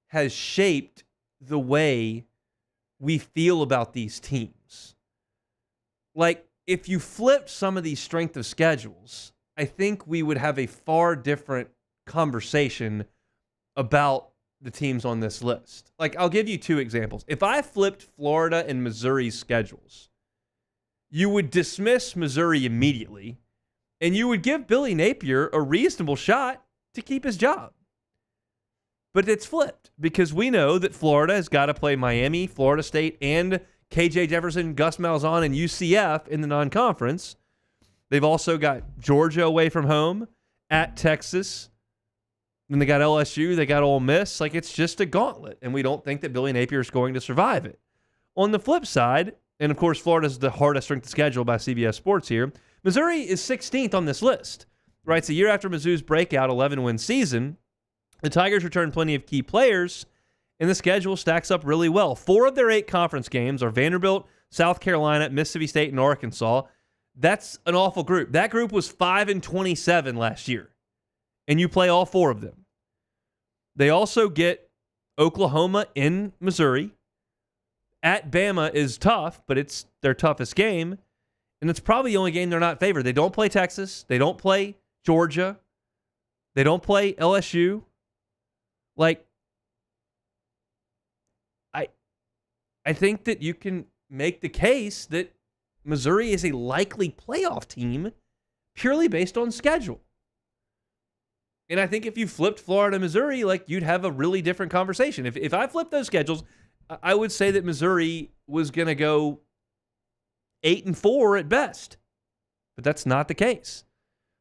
has shaped the way we feel about these teams. Like, if you flipped some of these strength of schedules, I think we would have a far different conversation about the teams on this list. Like, I'll give you 2 examples. If I flipped Florida and Missouri's schedules, you would dismiss Missouri immediately, and you would give Billy Napier a reasonable shot to keep his job. But it's flipped because we know that Florida has got to play Miami, Florida State, and KJ Jefferson, Gus Malzahn, and UCF in the non-conference. They've also got Georgia away from home, at Texas. Then they got LSU, they got Ole Miss. Like, it's just a gauntlet, and we don't think that Billy Napier is going to survive it. On the flip side, and of course Florida's the hardest strength of schedule by CBS Sports here, Missouri is 16th on this list. Right, it's a year after Mizzou's breakout 11-win season. The Tigers return plenty of key players, and the schedule stacks up really well. 4 of their 8 conference games are Vanderbilt, South Carolina, Mississippi State, and Arkansas. That's an awful group. That group was 5-27 last year, and you play all 4 of them. They also get Oklahoma in Missouri. At Bama is tough, but it's their toughest game, and it's probably the only game they're not favored. They don't play Texas. They don't play Georgia. They don't play LSU. Like, I think that you can make the case that Missouri is a likely playoff team purely based on schedule. And I think if you flipped Florida, Missouri, like, you'd have a really different conversation. If I flipped those schedules, I would say that Missouri was going to go 8-4 at best. But that's not the case.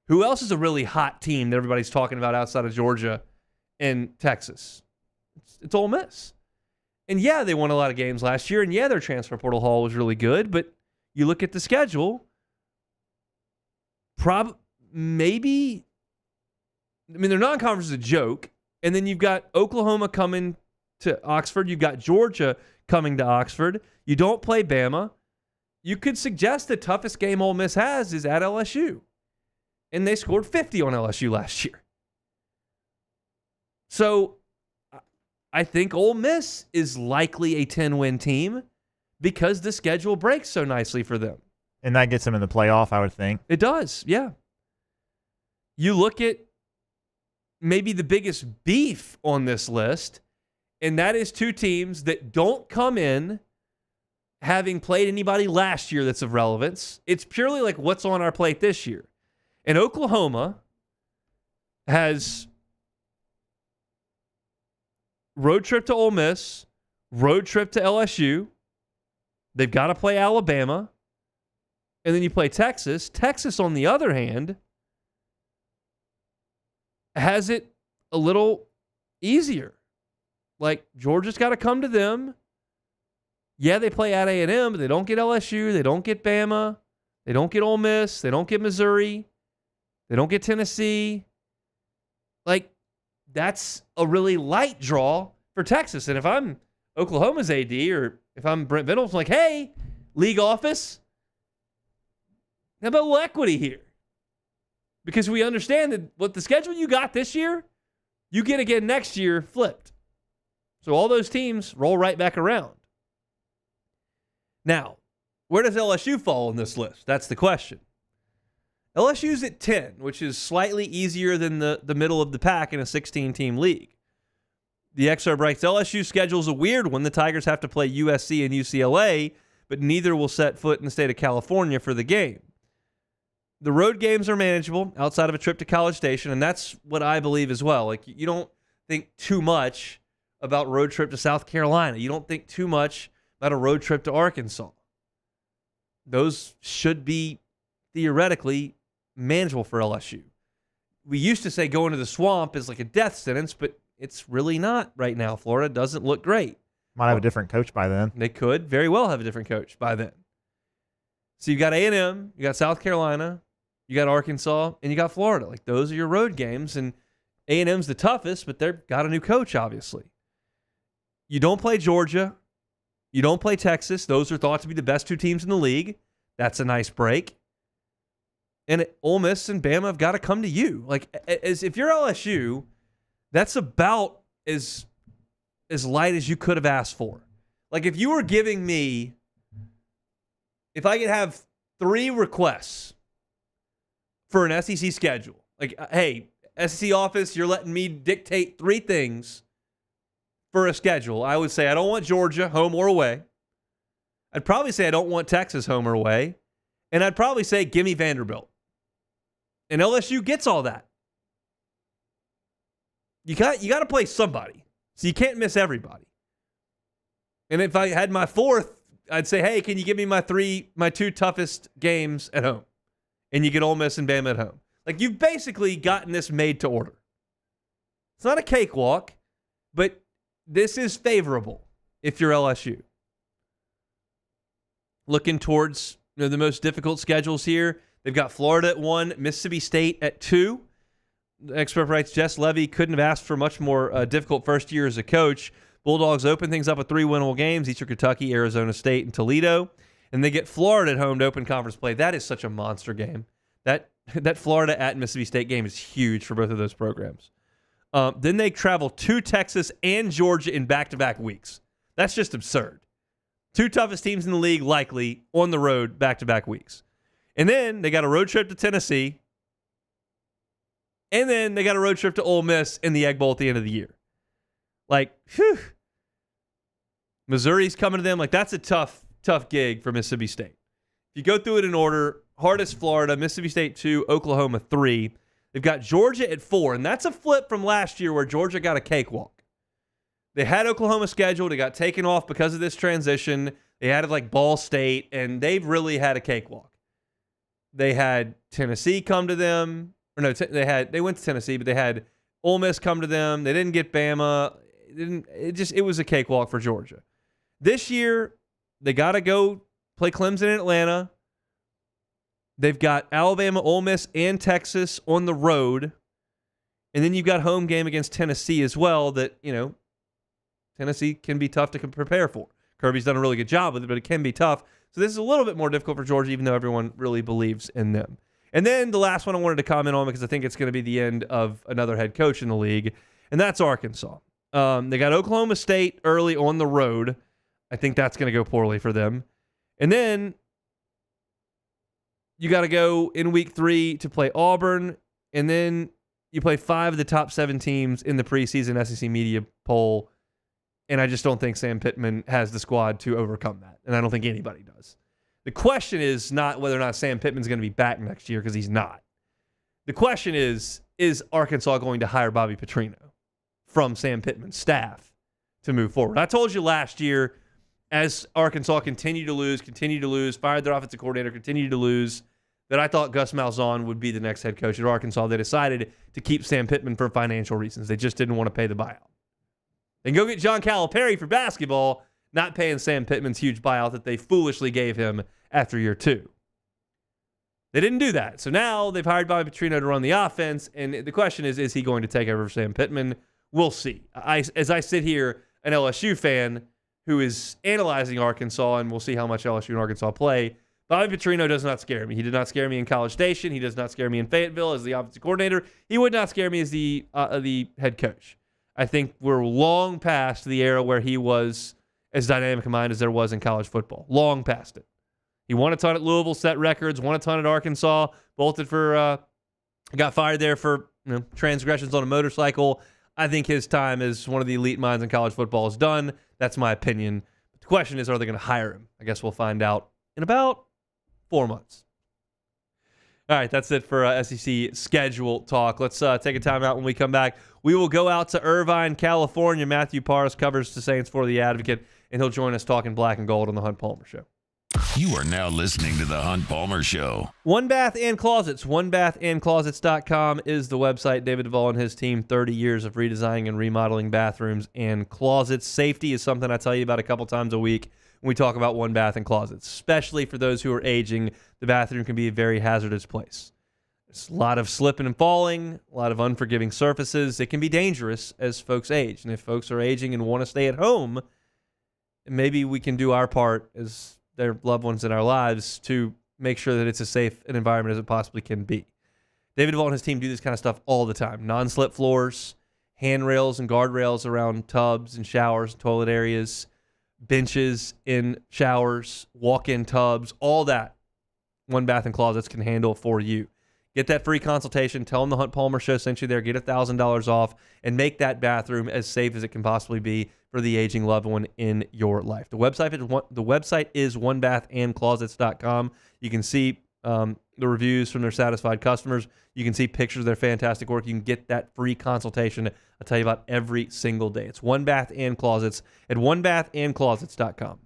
Who else is a really hot team that everybody's talking about outside of Georgia and Texas? It's Ole Miss. And yeah, they won a lot of games last year, and yeah, their transfer portal haul was really good, but you look at the schedule, maybe, I mean, their non-conference is a joke, and then you've got Oklahoma coming to Oxford, you've got Georgia coming to Oxford, you don't play Bama. You could suggest the toughest game Ole Miss has is at LSU, and they scored 50 on LSU last year. So I think Ole Miss is likely a 10-win team because the schedule breaks so nicely for them. And that gets them in the playoff, I would think. It does, yeah. You look at maybe the biggest beef on this list, and that is 2 teams that don't come in having played anybody last year that's of relevance. It's purely like what's on our plate this year. And Oklahoma has road trip to Ole Miss, road trip to LSU. They've got to play Alabama. And then you play Texas. Texas, on the other hand, has it a little easier. Like, Georgia's got to come to them. Yeah, they play at A&M, but they don't get LSU. They don't get Bama. They don't get Ole Miss. They don't get Missouri. They don't get Tennessee. Like, that's a really light draw for Texas. And if I'm Oklahoma's AD or if I'm Brent Venables, I'm like, hey, league office, how about a little equity here? Because we understand that what the schedule you got this year, you get again next year flipped. So all those teams roll right back around. Now, where does LSU fall on this list? That's the question. LSU's at 10, which is slightly easier than the middle of the pack in a 16-team league. The excerpt writes, LSU's schedule is a weird one. The Tigers have to play USC and UCLA, but neither will set foot in the state of California for the game. The road games are manageable outside of a trip to College Station, and that's what I believe as well. Like, you don't think too much about road trip to South Carolina. You don't think too much about a road trip to Arkansas. Those should be theoretically manageable for LSU. We used to say going to the swamp is like a death sentence, but it's really not right now. Florida doesn't look great. Might have a different coach by then. They could very well have a different coach by then. So you've got A&M, you got South Carolina, you got Arkansas, and you got Florida. Like, those are your road games, and A&M's the toughest, but they've got a new coach, obviously. You don't play Georgia. You don't play Texas. Those are thought to be the best 2 teams in the league. That's a nice break. And Ole Miss and Bama have got to come to you. Like, as if you're LSU, that's about as light as you could have asked for. Like, if you were giving me, if I could have 3 requests for an SEC schedule, like, hey, SEC office, you're letting me dictate 3 things for a schedule, I would say I don't want Georgia, home or away. I'd probably say I don't want Texas, home or away. And I'd probably say, give me Vanderbilt. And LSU gets all that. You got to play somebody. So you can't miss everybody. And if I had my fourth, I'd say, hey, can you give me my two toughest games at home? And you get Ole Miss and Bama at home. Like, you've basically gotten this made to order. It's not a cakewalk, but this is favorable if you're LSU. Looking towards the most difficult schedules here, they've got Florida at 1, Mississippi State at 2. The expert writes, Jess Levy couldn't have asked for much more difficult first year as a coach. Bulldogs open things up with 3 winnable games, Eastern Kentucky, Arizona State, and Toledo. And they get Florida at home to open conference play. That is such a monster game. That Florida at Mississippi State game is huge for both of those programs. Then they travel to Texas and Georgia in back-to-back weeks. That's just absurd. 2 toughest teams in the league likely on the road back-to-back weeks. And then they got a road trip to Tennessee. And then they got a road trip to Ole Miss in the Egg Bowl at the end of the year. Like, whew. Missouri's coming to them. Like, that's a tough gig for Mississippi State. If you go through it in order, hardest Florida, Mississippi State 2, Oklahoma 3. They've got Georgia at 4, and that's a flip from last year where Georgia got a cakewalk. They had Oklahoma scheduled. It got taken off because of this transition. They added like Ball State, and they've really had a cakewalk. They had Tennessee come to them. Or no, they went to Tennessee, but they had Ole Miss come to them. They didn't get Bama. It was a cakewalk for Georgia. This year, they got to go play Clemson in Atlanta. They've got Alabama, Ole Miss, and Texas on the road. And then you've got home game against Tennessee as well that, Tennessee can be tough to prepare for. Kirby's done a really good job with it, but it can be tough. So this is a little bit more difficult for Georgia, even though everyone really believes in them. And then the last one I wanted to comment on because I think it's going to be the end of another head coach in the league, and that's Arkansas. They got Oklahoma State early on the road. I think that's going to go poorly for them. And then you got to go in week 3 to play Auburn, and then you play 5 of the top 7 teams in the preseason SEC media poll, and I just don't think Sam Pittman has the squad to overcome that, and I don't think anybody does. The question is not whether or not Sam Pittman's going to be back next year, because he's not. The question is Arkansas going to hire Bobby Petrino from Sam Pittman's staff to move forward? I told you last year, as Arkansas continued to lose, fired their offensive coordinator, continued to lose, that I thought Gus Malzahn would be the next head coach at Arkansas. They decided to keep Sam Pittman for financial reasons. They just didn't want to pay the buyout. They go get John Calipari for basketball, not paying Sam Pittman's huge buyout that they foolishly gave him after year 2. They didn't do that. So now they've hired Bobby Petrino to run the offense, and the question is he going to take over for Sam Pittman? We'll see. As I sit here, an LSU fan who is analyzing Arkansas, and we'll see how much LSU and Arkansas play, Bobby Petrino does not scare me. He did not scare me in College Station. He does not scare me in Fayetteville as the offensive coordinator. He would not scare me as the head coach. I think we're long past the era where he was as dynamic a mind as there was in college football. Long past it. He won a ton at Louisville, set records, won a ton at Arkansas, bolted for, got fired there for transgressions on a motorcycle. I think his time as one of the elite minds in college football is done. That's my opinion. But the question is, are they going to hire him? I guess we'll find out in about 4 months. All right, that's it for SEC schedule talk. Let's take a time out. When we come back, we will go out to Irvine, California. Matthew Parrs covers the Saints for The Advocate, and he'll join us talking black and gold on the Hunt Palmer Show. You are now listening to the Hunt Palmer Show. One Bath and Closets. OneBathAndClosets.com is the website. David Duvall and his team, 30 years of redesigning and remodeling bathrooms and closets. Safety is something I tell you about a couple times a week when we talk about One Bath and Closets, especially for those who are aging. The bathroom can be a very hazardous place. There's a lot of slipping and falling, a lot of unforgiving surfaces. It can be dangerous as folks age. And if folks are aging and want to stay at home, maybe we can do our part as their loved ones in our lives to make sure that it's as safe an environment as it possibly can be. David Duvall and his team do this kind of stuff all the time. Non-slip floors, handrails and guardrails around tubs and showers, toilet areas, benches in showers, walk-in tubs, all that One Bath and Closets can handle for you. Get that free consultation. Tell them the Hunt Palmer Show sent you there. Get $1,000 off and make that bathroom as safe as it can possibly be for the aging loved one in your life. The website is OneBathAndClosets.com. You can see the reviews from their satisfied customers. You can see pictures of their fantastic work. You can get that free consultation I'll tell you about every single day. It's One Bath and Closets at onebathandclosets.com.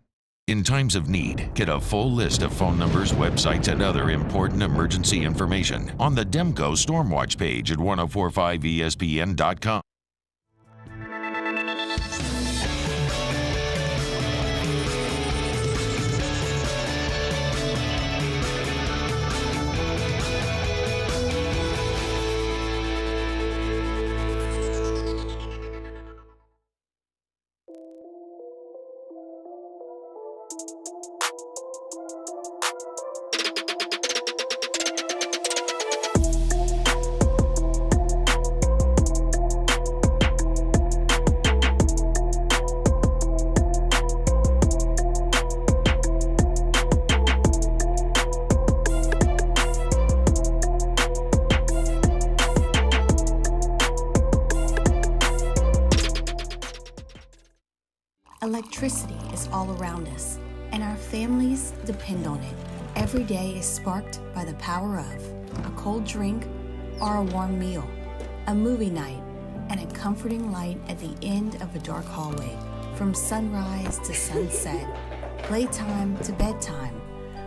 In times of need, get a full list of phone numbers, websites, and other important emergency information on the Demco Stormwatch page at 1045ESPN.com. Electricity is all around us, and our families depend on it. Every day is sparked by the power of a cold drink or a warm meal, a movie night, and a comforting light at the end of a dark hallway. From sunrise to sunset, playtime to bedtime,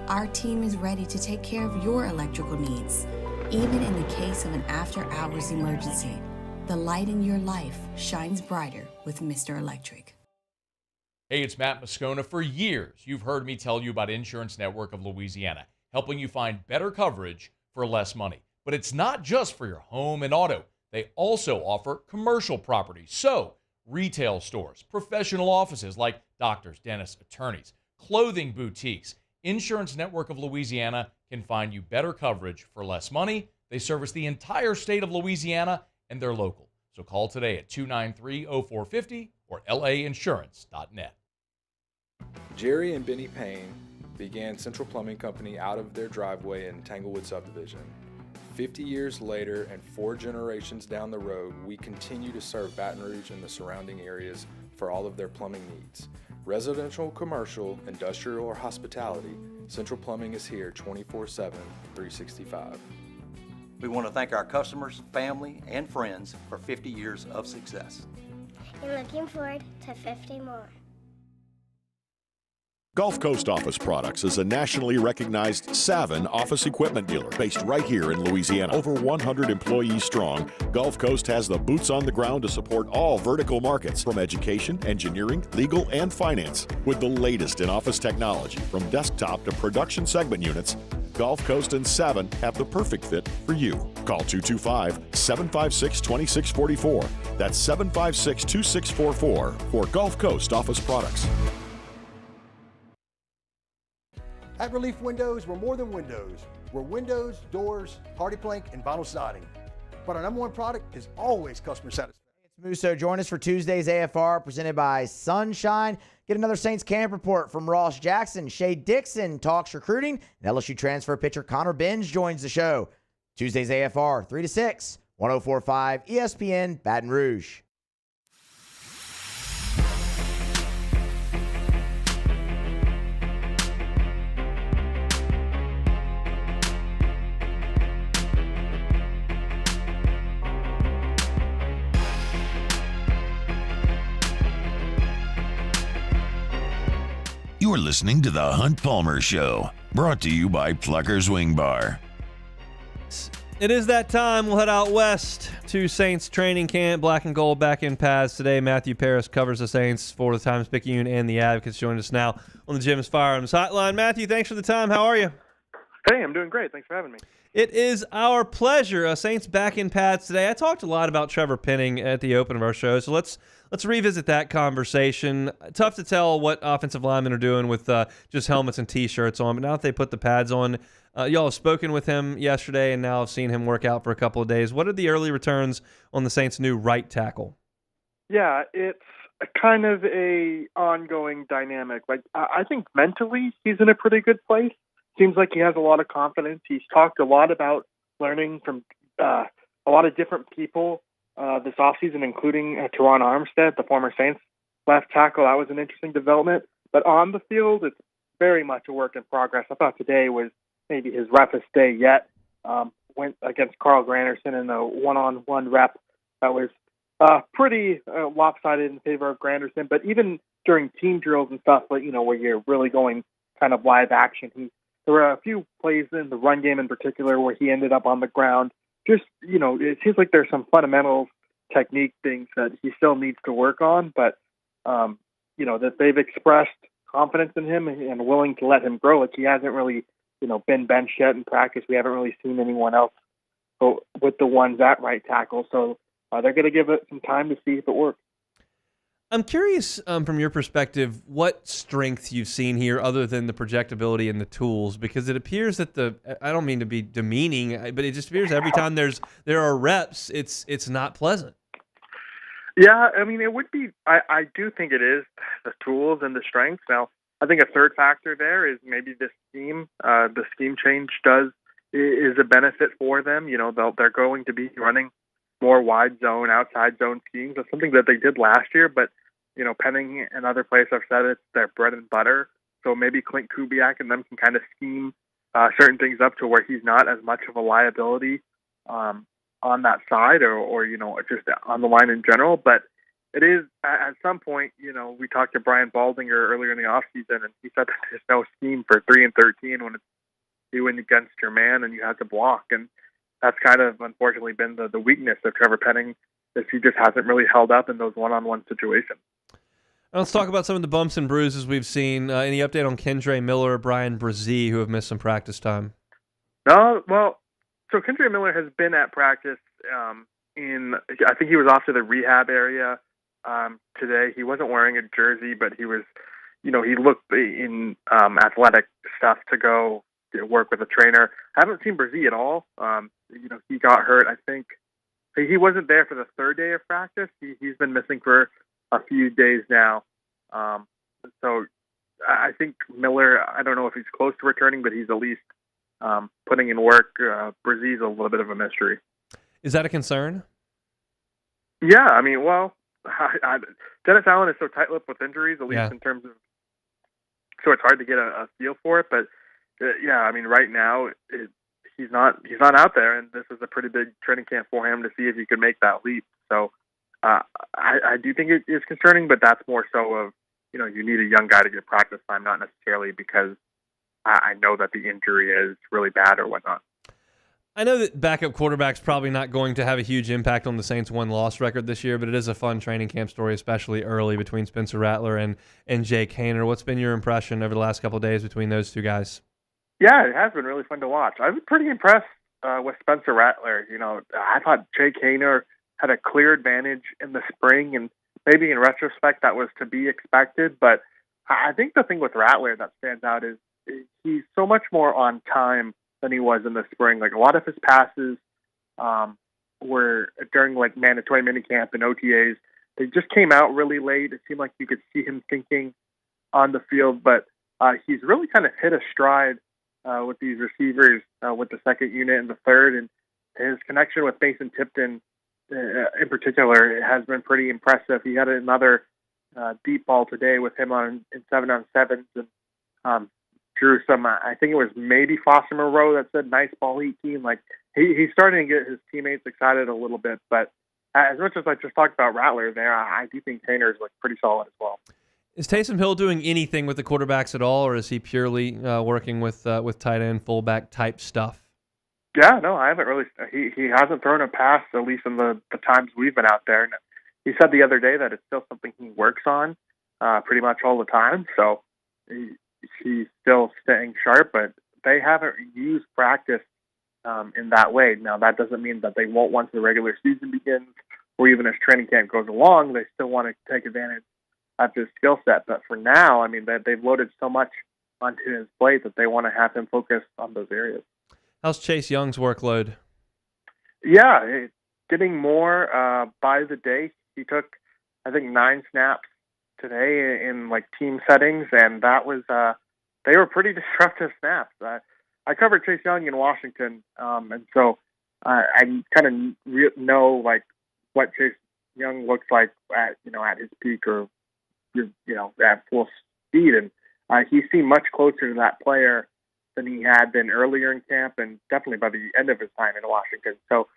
our team is ready to take care of your electrical needs. Even in the case of an after-hours emergency, the light in your life shines brighter with Mr. Electric. Hey, it's Matt Moscona. For years, you've heard me tell you about Insurance Network of Louisiana, helping you find better coverage for less money. But it's not just for your home and auto. They also offer commercial property. So, retail stores, professional offices like doctors, dentists, attorneys, clothing boutiques. Insurance Network of Louisiana can find you better coverage for less money. They service the entire state of Louisiana, and they're local. So call today at 293-0450 or lainsurance.net. Jerry and Benny Payne began Central Plumbing Company out of their driveway in Tanglewood subdivision. 50 years later and 4 generations down the road, we continue to serve Baton Rouge and the surrounding areas for all of their plumbing needs. Residential, commercial, industrial, or hospitality, Central Plumbing is here 24/7, 365. We want to thank our customers, family, and friends for 50 years of success. And looking forward to 50 more. Gulf Coast Office Products is a nationally recognized Savin office equipment dealer based right here in Louisiana. Over 100 employees strong, Gulf Coast has the boots on the ground to support all vertical markets from education, engineering, legal, and finance. With the latest in office technology from desktop to production segment units, Gulf Coast and Savin have the perfect fit for you. Call 225-756-2644. That's 756-2644 for Gulf Coast Office Products. At Relief Windows, we're more than windows. We're windows, doors, party plank, and vinyl siding. But our number one product is always customer satisfaction. It's Musso. Join us for Tuesday's AFR presented by Sunshine. Get another Saints camp report from Ross Jackson. Shay Dixon talks recruiting, and LSU transfer pitcher Connor Benz joins the show. Tuesday's AFR, 3 to 6, 104.5 ESPN Baton Rouge. You're listening to The Hunt Palmer Show, brought to you by Plucker's Wing Bar. It is that time. We'll head out west to Saints training camp. Black and gold back in pads today. Matthew Paris covers the Saints for the Times-Picayune and the Advocates. Joined us now on the Jim's Firearms Hotline. Matthew, thanks for the time. How are you? Hey, I'm doing great. Thanks for having me. It is our pleasure. Saints back in pads today. I talked a lot about Trevor Penning at the open of our show, so let's revisit that conversation. Tough to tell what offensive linemen are doing with just helmets and T-shirts on, but now that they put the pads on, y'all have spoken with him yesterday and now have seen him work out for a couple of days. What are the early returns on the Saints' new right tackle? Yeah, it's kind of a ongoing dynamic. Like, I think mentally he's in a pretty good place. Seems like he has a lot of confidence. He's talked a lot about learning from a lot of different people this offseason, including Teron Armstead, the former Saints left tackle. That was an interesting development. But on the field, it's very much a work in progress. I thought today was maybe his roughest day yet. Went against Carl Granderson in a one-on-one rep that was pretty lopsided in favor of Granderson. But even during team drills and stuff, like, where you're really going kind of live action, there were a few plays in the run game in particular where he ended up on the ground. Just, it seems like there's some fundamental technique things that he still needs to work on, but, that they've expressed confidence in him and willing to let him grow. Like, he hasn't really, been benched yet in practice. We haven't really seen anyone else go with the ones at right tackle. So they're going to give it some time to see if it works. I'm curious, from your perspective, what strengths you've seen here other than the projectability and the tools, because it appears that I don't mean to be demeaning, but it just appears every time there are reps, it's not pleasant. Yeah, I mean, it would be, I do think it is the tools and the strengths. Now, I think a third factor there is maybe the scheme change is a benefit for them. They're going to be running more wide zone, outside zone schemes. That's something that they did last year, but Penning and other players have said it's their bread and butter. So maybe Clint Kubiak and them can kind of scheme certain things up to where he's not as much of a liability on that side or just on the line in general. But it is, at some point, we talked to Brian Baldinger earlier in the offseason, and he said that there's no scheme for 3 and 13 when it's you went against your man and you had to block. And that's kind of unfortunately been the weakness of Trevor Penning, is he just hasn't really held up in those one-on-one situations. Let's talk about some of the bumps and bruises we've seen. Any update on Kendre Miller or Brian Brzee, who have missed some practice time? No, well, so Kendre Miller has been at practice I think he was off to the rehab area today. He wasn't wearing a jersey, but he was, he looked in athletic stuff to go work with a trainer. I haven't seen Brzee at all. He got hurt, I think. He wasn't there for the third day of practice. He's been missing for a few days now. So I think Miller, I don't know if he's close to returning, but he's at least putting in work. Brzee's a little bit of a mystery. Is that a concern? Yeah, I mean, well, Dennis Allen is so tight-lipped with injuries, at least in terms of, so it's hard to get a feel for it. But yeah, I mean, right now he's not out there, and this is a pretty big training camp for him to see if he could make that leap. So I do think it is concerning, but that's more so of, you need a young guy to get practice time, not necessarily because I know that the injury is really bad or whatnot. I know that backup quarterback's probably not going to have a huge impact on the Saints' win-loss record this year, but it is a fun training camp story, especially early between Spencer Rattler and Jake Haener. What's been your impression over the last couple of days between those two guys? Yeah, it has been really fun to watch. I was pretty impressed with Spencer Rattler. I thought Jake Haener had a clear advantage in the spring, and maybe in retrospect that was to be expected. But I think the thing with Rattler that stands out is he's so much more on time than he was in the spring. Like, a lot of his passes were during mandatory minicamp and OTAs. They just came out really late. It seemed like you could see him thinking on the field, but he's really kind of hit a stride with these receivers with the second unit and the third, and his connection with Mason Tipton in particular has been pretty impressive. He had another deep ball today with him in 7-on-7s, and drew some, I think it was maybe Foster Moreau that said nice ball 18. Like, he's starting to get his teammates excited a little bit, but as much as I just talked about Rattler there, I do think Haener's pretty solid as well. Is Taysom Hill doing anything with the quarterbacks at all, or is he purely working with tight end, fullback type stuff? Yeah, no, I haven't really. He hasn't thrown a pass, at least in the times we've been out there. And he said the other day that it's still something he works on pretty much all the time. So he's still staying sharp, but they haven't used practice in that way. Now, that doesn't mean that they won't once the regular season begins, or even as training camp goes along. They still want to take advantage of his skill set. But for now, I mean, they've loaded so much onto his plate that they want to have him focus on those areas. How's Chase Young's workload? Yeah, getting more by the day. He took, I think, 9 snaps today in team settings, and that was they were pretty disruptive snaps. I covered Chase Young in Washington, and so I kind of know what Chase Young looks like at his peak or at full speed, and he seemed much closer to that player than he had been earlier in camp and definitely by the end of his time in Washington. So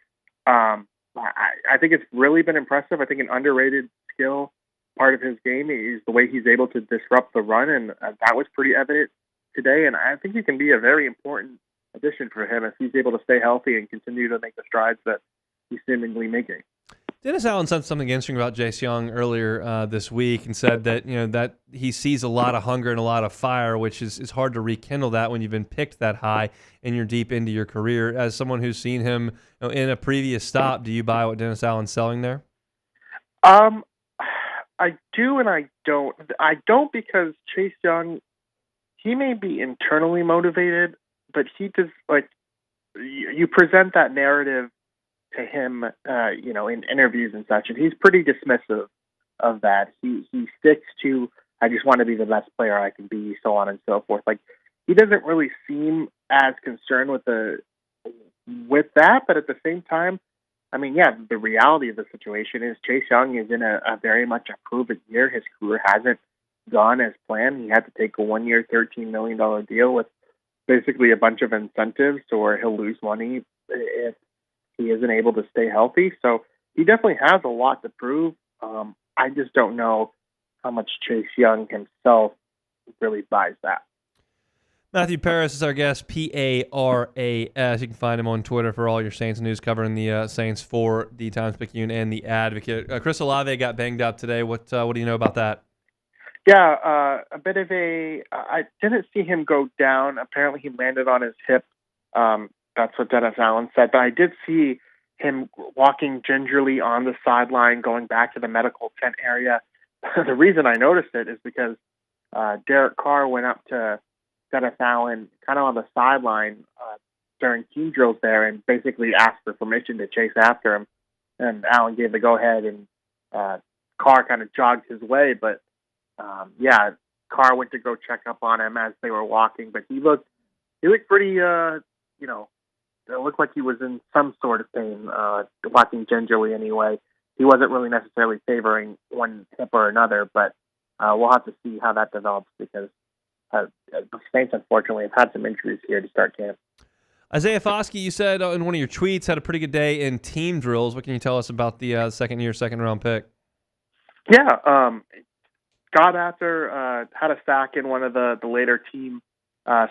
I think it's really been impressive. I think an underrated skill part of his game is the way he's able to disrupt the run, and that was pretty evident today. And I think he can be a very important addition for him if he's able to stay healthy and continue to make the strides that he's seemingly making. Dennis Allen said something interesting about Jace Young earlier this week and said that that he sees a lot of hunger and a lot of fire, which is hard to rekindle that when you've been picked that high and you're deep into your career. As someone who's seen him in a previous stop, do you buy what Dennis Allen's selling there? I do and I don't. I don't because Chase Young, he may be internally motivated, but he just you present that narrative to him, in interviews and such, and he's pretty dismissive of that. He sticks to, I just want to be the best player I can be, so on and so forth. Like, he doesn't really seem as concerned with that, but at the same time, I mean, yeah, the reality of the situation is Chase Young is in a very much a prove-it year. His career hasn't gone as planned. He had to take a one-year, $13 million deal with basically a bunch of incentives, or he'll lose money if he isn't able to stay healthy. So he definitely has a lot to prove. I just don't know how much Chase Young himself really buys that. Matthew Paras is our guest, Paras. You can find him on Twitter for all your Saints news, covering the Saints for the Times-Picayune and the Advocate. Chris Olave got banged up today. What do you know about that? Yeah, a bit of I didn't see him go down. Apparently he landed on his hip. That's what Dennis Allen said. But I did see him walking gingerly on the sideline, going back to the medical tent area. The reason I noticed it is because Derek Carr went up to Dennis Allen kind of on the sideline during team drills there and basically asked for permission to chase after him. And Allen gave the go-ahead, and Carr kind of jogged his way. But, Carr went to go check up on him as they were walking. But he looked pretty, it looked like he was in some sort of pain, walking gingerly anyway. He wasn't really necessarily favoring one hip or another, but we'll have to see how that develops because the Saints, unfortunately, have had some injuries here to start camp. Isaiah Foskey, you said in one of your tweets, had a pretty good day in team drills. What can you tell us about the second-round pick? Yeah, got after, had a sack in one of the later team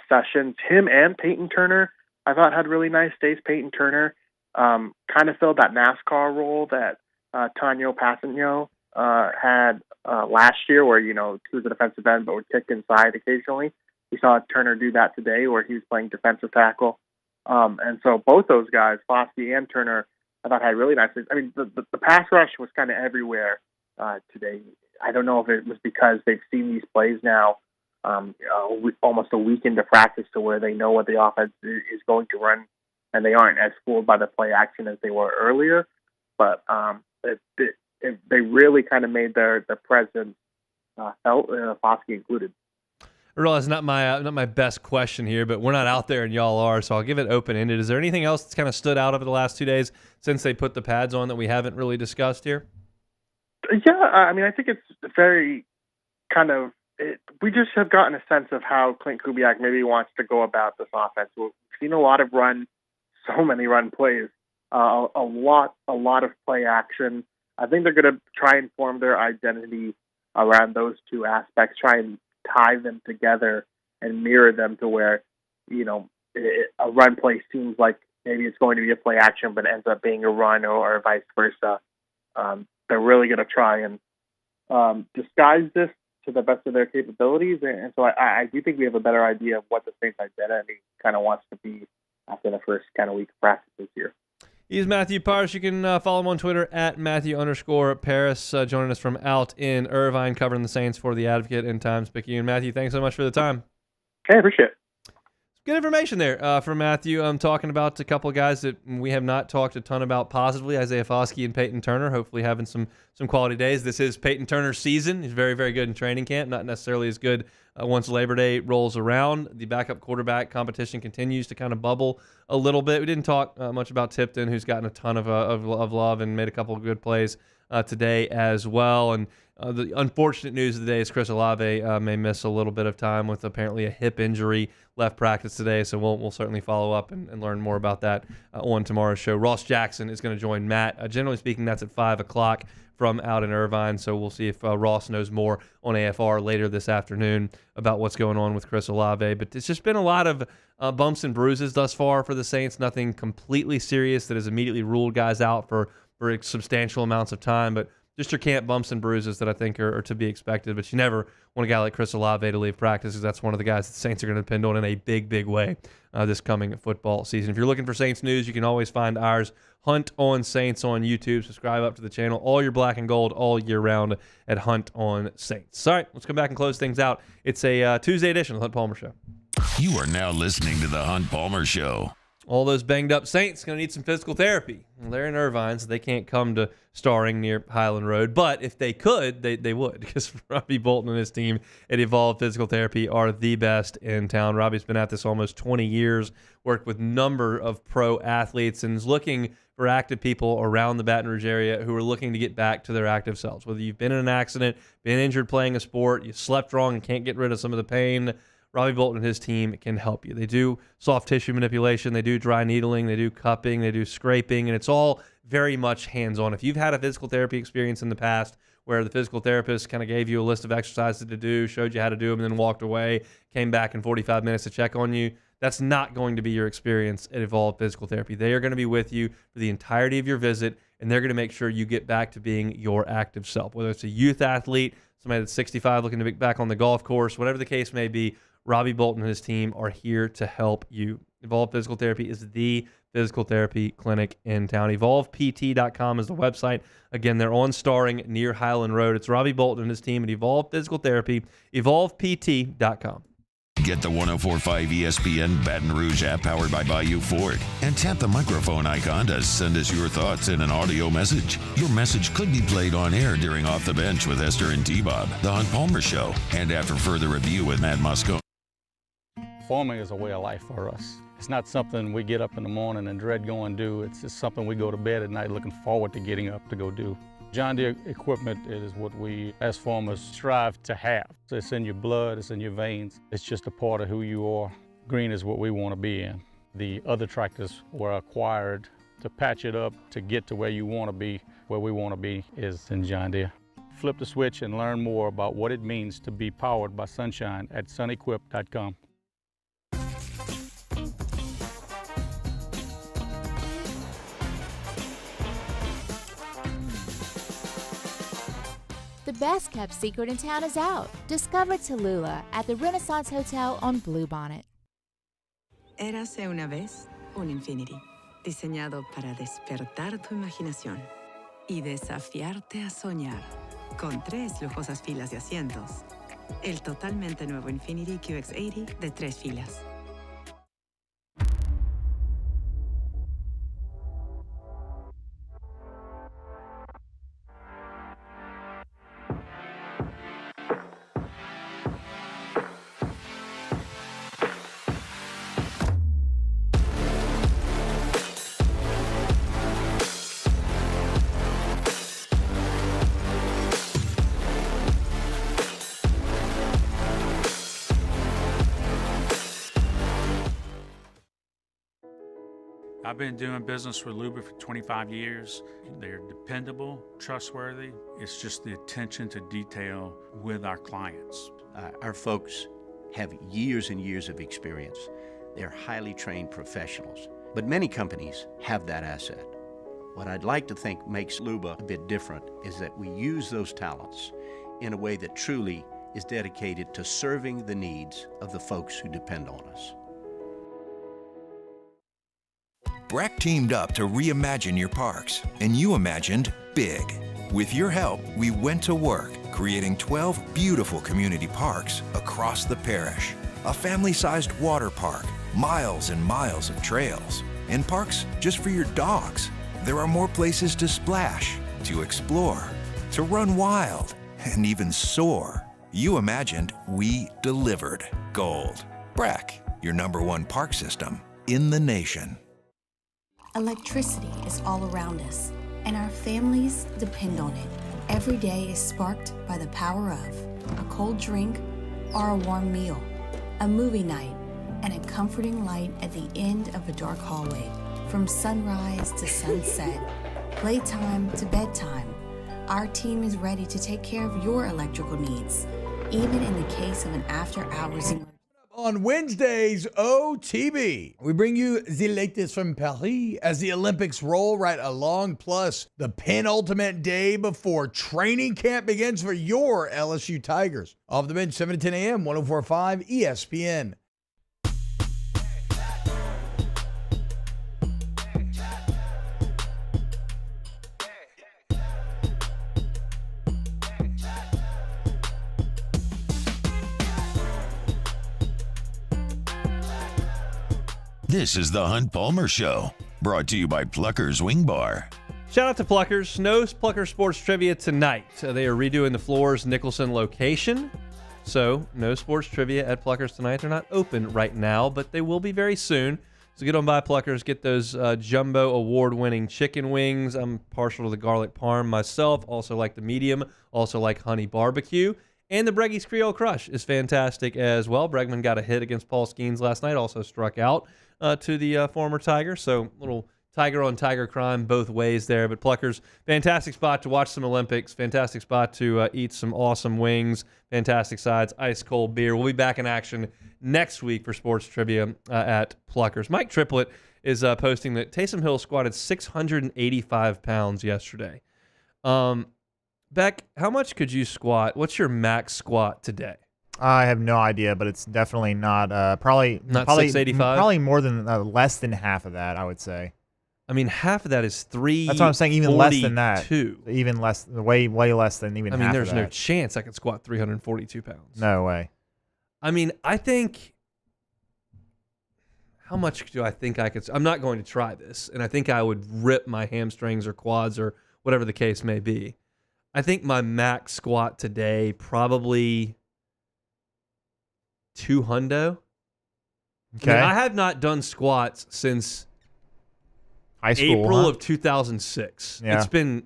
sessions. Him and Peyton Turner, I thought, had really nice days. Peyton Turner kind of filled that NASCAR role that Tonyo Passanio had last year, where, he was a defensive end but would kick inside occasionally. We saw Turner do that today, where he was playing defensive tackle. And so both those guys, Foskey and Turner, I thought had really nice days. I mean, the pass rush was kind of everywhere today. I don't know if it was because they've seen these plays now almost a week into practice, to where they know what the offense is going to run, and they aren't as fooled by the play action as they were earlier. But they really kind of made their presence felt, Foskey included. I realize not my best question here, but we're not out there and y'all are, so I'll give it open-ended. Is there anything else that's kind of stood out over the last 2 days since they put the pads on that we haven't really discussed here? Yeah, I mean, I think it's very kind of we just have gotten a sense of how Clint Kubiak maybe wants to go about this offense. We've seen a lot of so many run plays, a lot of play action. I think they're going to try and form their identity around those two aspects, try and tie them together and mirror them to where, a run play seems like maybe it's going to be a play action, but ends up being a run or vice versa. They're really going to try and disguise this to the best of their capabilities. And so I do think we have a better idea of what the Saints' identity kind of wants to be after the first kind of week of practice this year. He's Matthew Paras. You can follow him on Twitter at Matthew_Paras, joining us from out in Irvine, covering the Saints for the Advocate and Times-Picayune. Matthew, thanks so much for the time. Hey, appreciate it. Good information there from Matthew. I'm talking about a couple of guys that we have not talked a ton about positively, Isaiah Foskey and Peyton Turner, hopefully having some quality days. This is Peyton Turner's season. He's very, very good in training camp, not necessarily as good once Labor Day rolls around. The backup quarterback competition continues to kind of bubble a little bit. We didn't talk much about Tipton, who's gotten a ton of love and made a couple of good plays today as well. And the unfortunate news of the day is Chris Olave may miss a little bit of time with apparently a hip injury, left practice today. So we'll certainly follow up and learn more about that on tomorrow's show. Ross Jackson is going to join Matt. Generally speaking, that's at 5 o'clock from out in Irvine. So we'll see if Ross knows more on AFR later this afternoon about what's going on with Chris Olave. But it's just been a lot of bumps and bruises thus far for the Saints. Nothing completely serious that has immediately ruled guys out for substantial amounts of time, but just your camp bumps and bruises that I think are to be expected. But you never want a guy like Chris Olave to leave practice, because that's one of the guys the Saints are going to depend on in a big, big way this coming football season. If you're looking for Saints news, you can always find ours, Hunt on Saints, on YouTube. Subscribe up to the channel. All your black and gold all year round at Hunt on Saints. All right, let's come back and close things out. It's a Tuesday edition of the Hunt Palmer Show. You are now listening to the Hunt Palmer Show. All those banged up Saints going to need some physical therapy. Well, they're in Irvine, so they can't come to Starring near Highland Road. But if they could, they would, because Robbie Bolton and his team at Evolve Physical Therapy are the best in town. Robbie's been at this almost 20 years, worked with a number of pro athletes, and is looking for active people around the Baton Rouge area who are looking to get back to their active selves. Whether you've been in an accident, been injured playing a sport, you slept wrong and can't get rid of some of the pain, Robbie Bolton and his team can help you. They do soft tissue manipulation, they do dry needling, they do cupping, they do scraping, and it's all very much hands-on. If you've had a physical therapy experience in the past where the physical therapist kind of gave you a list of exercises to do, showed you how to do them, and then walked away, came back in 45 minutes to check on you, that's not going to be your experience at Evolve Physical Therapy. They are going to be with you for the entirety of your visit, and they're going to make sure you get back to being your active self. Whether it's a youth athlete, somebody that's 65 looking to get back on the golf course, whatever the case may be, Robbie Bolton and his team are here to help you. Evolve Physical Therapy is the physical therapy clinic in town. EvolvePT.com is the website. Again, they're on Starring near Highland Road. It's Robbie Bolton and his team at Evolve Physical Therapy, EvolvePT.com. Get the 104.5 ESPN Baton Rouge app powered by Bayou Ford and tap the microphone icon to send us your thoughts in an audio message. Your message could be played on air during Off the Bench with Esther and T-Bob, The Hunt Palmer Show, and after further review with Matt Moscone. Farming is a way of life for us. It's not something we get up in the morning and dread going do. It's just something we go to bed at night looking forward to getting up to go do. John Deere equipment is what we as farmers strive to have. So it's in your blood, it's in your veins. It's just a part of who you are. Green is what we want to be in. The other tractors were acquired to patch it up to get to where you want to be. Where we want to be is in John Deere. Flip the switch and learn more about what it means to be powered by sunshine at sunequip.com. The best kept secret in town is out. Discover Tallulah at the Renaissance Hotel on Bluebonnet. Érase una vez un Infinity, diseñado para despertar tu imaginación y desafiarte a soñar, con 3 lujosas filas de asientos. El totalmente nuevo Infinity QX80 de 3 filas. I've been doing business with Luba for 25 years. They're dependable, trustworthy. It's just the attention to detail with our clients. Our folks have years and years of experience. They're highly trained professionals, but many companies have that asset. What I'd like to think makes Luba a bit different is that we use those talents in a way that truly is dedicated to serving the needs of the folks who depend on us. Breck teamed up to reimagine your parks, and you imagined big. With your help, we went to work, creating 12 beautiful community parks across the parish. A family-sized water park, miles and miles of trails, and parks just for your dogs. There are more places to splash, to explore, to run wild, and even soar. You imagined, we delivered. Gold. Brack, your #1 park system in the nation. Electricity is all around us, and our families depend on it. Every day is sparked by the power of a cold drink or a warm meal, a movie night, and a comforting light at the end of a dark hallway. From sunrise to sunset, playtime to bedtime, our team is ready to take care of your electrical needs, even in the case of an after-hours emergency. On Wednesday's OTB, we bring you the latest from Paris as the Olympics roll right along, plus the penultimate day before training camp begins for your LSU Tigers. Off the bench, 7 to 10 a.m., 104.5 ESPN. This is the Hunt Palmer Show, brought to you by Plucker's Wing Bar. Shout out to Pluckers. No Plucker Sports Trivia tonight. They are redoing the floor's Nicholson location. So, no sports trivia at Pluckers tonight. They're not open right now, but they will be very soon. So get on by Pluckers. Get those jumbo award-winning chicken wings. I'm partial to the garlic parm myself. Also like the medium. Also like honey barbecue. And the Breggy's Creole Crush is fantastic as well. Bregman got a hit against Paul Skeens last night. Also struck out to the former Tiger. So little Tiger-on-Tiger crime both ways there. But Pluckers, fantastic spot to watch some Olympics. Fantastic spot to eat some awesome wings. Fantastic sides, ice-cold beer. We'll be back in action next week for sports trivia at Pluckers. Mike Triplett is posting that Taysom Hill squatted 685 pounds yesterday. Beck, how much could you squat? What's your max squat today? I have no idea, but it's definitely not probably 685. Probably more than less than half of that, I would say. I mean, half of that is 3. That's what I'm saying. Even less than that. Even less, way less than even. I mean, half there's of that. no chance I could squat 342 pounds. No way. I mean, I think. How much do I think I could? I'm not going to try this, and I think I would rip my hamstrings or quads or whatever the case may be. I think my max squat today probably 200. Okay. I mean, I have not done squats since high school, April of 2006. Yeah. It's been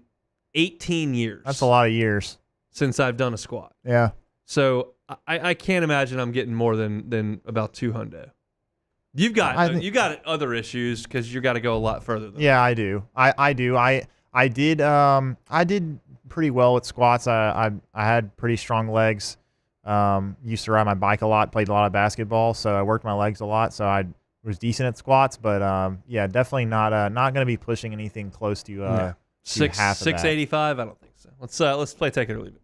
18 years. That's a lot of years since I've done a squat. Yeah. So I can't imagine I'm getting more than about 200. You've got other issues because you got to go a lot further than Yeah, I do. I do. I did pretty well with squats. I had pretty strong legs. Used to ride my bike a lot, played a lot of basketball, so I worked my legs a lot. So I was decent at squats, but yeah, definitely not going to be pushing anything close to half of that. 685. I don't think so. Let's play take it or leave it.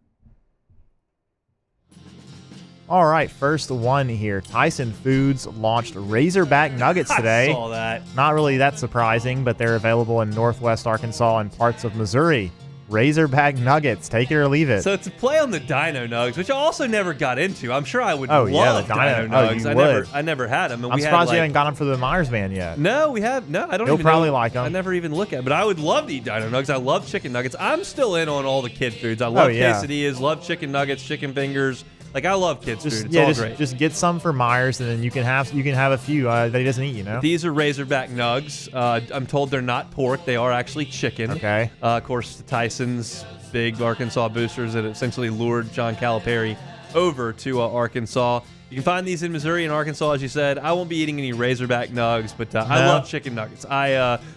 All right, first one here. Tyson Foods launched Razorback Nuggets today. I saw that. Not really that surprising, but they're available in Northwest Arkansas and parts of Missouri. Razorback Nuggets, take it or leave it. So it's a play on the Dino Nugs, which I also never got into. I'm sure I would the love Dino Nugs. I never had them. And I'm surprised you haven't got them for the Myers band yet. No, we have. No, I don't. You'll even probably know. like them. I never even look at it, but I would love to eat Dino Nugs. I love chicken nuggets. I'm still in on all the kid foods. I love quesadillas, love chicken nuggets, chicken fingers. Like, I love kids' food. It's all great. Just get some for Myers, and then you can have a few that he doesn't eat. You know. These are Razorback Nugs. I'm told they're not pork. They are actually chicken. Okay. Of course, the Tyson's big Arkansas boosters that essentially lured John Calipari over to Arkansas. You can find these in Missouri and Arkansas, as you said. I won't be eating any Razorback Nugs, but I love chicken nuggets.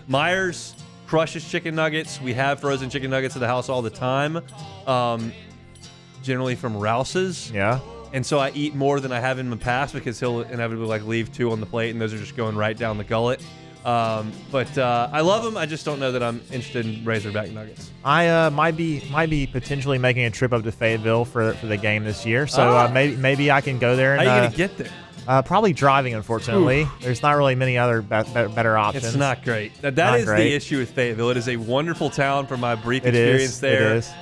Myers crushes chicken nuggets. We have frozen chicken nuggets at the house all the time. Generally from Rouse's. Yeah. And so I eat more than I have in the past because he'll inevitably leave 2 on the plate, and those are just going right down the gullet. But I love them. I just don't know that I'm interested in Razorback Nuggets. I might be potentially making a trip up to Fayetteville for the game this year. So maybe I can go there. And, how are you going to get there? Probably driving, unfortunately. Oof. There's not really many other better options. It's not great. That is the issue with Fayetteville. It is a wonderful town from my brief experience there. It is.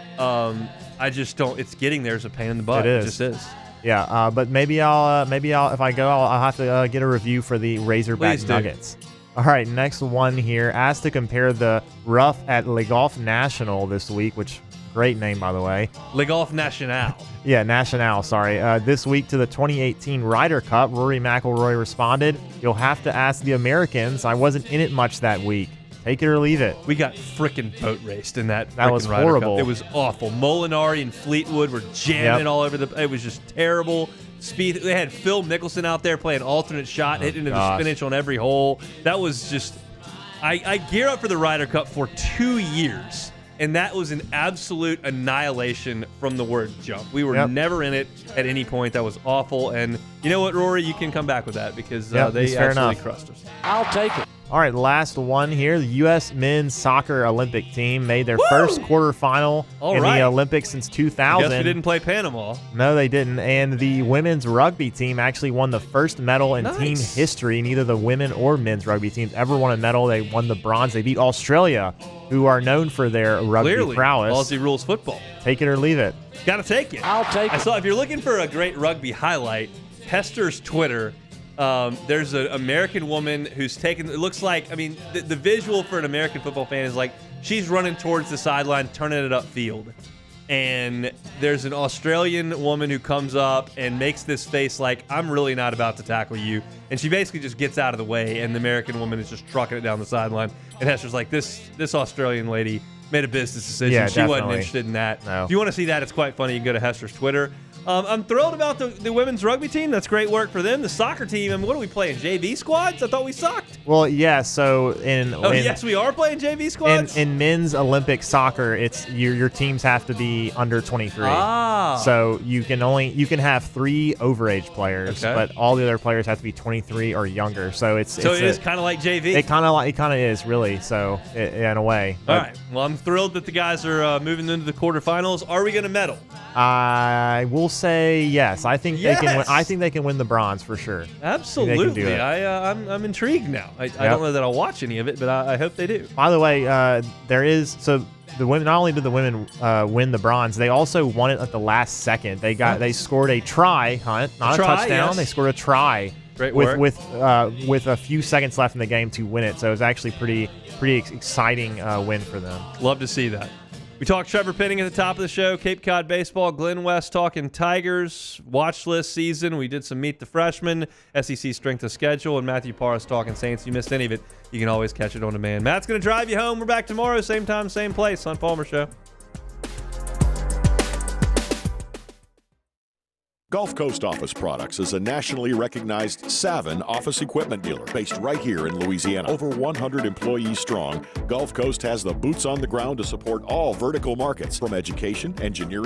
I just don't. It's getting there is a pain in the butt. It just is. Yeah, but maybe I'll if I go, I'll have to get a review for the Razorback Nuggets. All right, next one here. Asked to compare the rough at Le Golf National this week, which great name, by the way. Le Golf National. Yeah, National, sorry. This week to the 2018 Ryder Cup, Rory McIlroy responded, "You'll have to ask the Americans. I wasn't in it much that week. Take it or leave it." We got frickin' boat raced in that. That was Ryder horrible. Cup. It was awful. Molinari and Fleetwood were jamming all over the. It was just terrible. Speed. They had Phil Mickelson out there playing alternate shot, hitting into the spinach on every hole. That was just. I gear up for the Ryder Cup for 2 years, and that was an absolute annihilation from the word jump. We were never in it at any point. That was awful. And you know what, Rory? You can come back with that because they absolutely crushed us. I'll take it. All right, last one here. The U.S. men's soccer Olympic team made their first quarterfinal in the Olympics since 2000. I guess we didn't play Panama. No, they didn't. And the women's rugby team actually won the first medal in team history. Neither the women or men's rugby teams ever won a medal. They won the bronze. They beat Australia, who are known for their rugby prowess. Aussie rules football. Take it or leave it. Got to take it. I'll take it. I saw, if you're looking for a great rugby highlight, Hester's Twitter. There's an American woman who's taken. It looks like, I mean, the visual for an American football fan is like she's running towards the sideline, turning it upfield. And there's an Australian woman who comes up and makes this face like, I'm really not about to tackle you. And she basically just gets out of the way, and the American woman is just trucking it down the sideline. And Hester's like, this Australian lady made a business decision. Yeah, she wasn't interested in that. No. If you want to see that, it's quite funny. You can go to Hester's Twitter. I'm thrilled about the women's rugby team. That's great work for them. The soccer team, I mean, what are we playing, JV squads? I thought we sucked. Well, yeah, so yes, we are playing JV squads? In men's Olympic soccer, it's your teams have to be under 23. Ah. So you can have 3 overage players, but all the other players have to be 23 or younger. So it is kind of like JV. It kind of is, really. So in a way. All right. Well, I'm thrilled that the guys are moving into the quarterfinals. Are we going to medal? I will say yes. I think they can. I think they can win the bronze for sure. Absolutely. I'm intrigued now. I don't know that I'll watch any of it, but I hope they do. By the way, the women. Not only did the women win the bronze, they also won it at the last second. They scored a try, Hunt, not a touchdown. Yes. They scored a try. Great work. with a few seconds left in the game to win it. So it was actually pretty exciting win for them. Love to see that. We talked Trevor Penning at the top of the show, Cape Cod baseball, Glenn West talking Tigers, watch list season. We did some Meet the Freshmen, SEC strength of schedule, and Matthew Parras talking Saints. If you missed any of it, you can always catch it on demand. Matt's going to drive you home. We're back tomorrow, same time, same place, Hunt Palmer Show. Gulf Coast Office Products is a nationally recognized Savin office equipment dealer based right here in Louisiana. Over 100 employees strong, Gulf Coast has the boots on the ground to support all vertical markets, from education, engineering,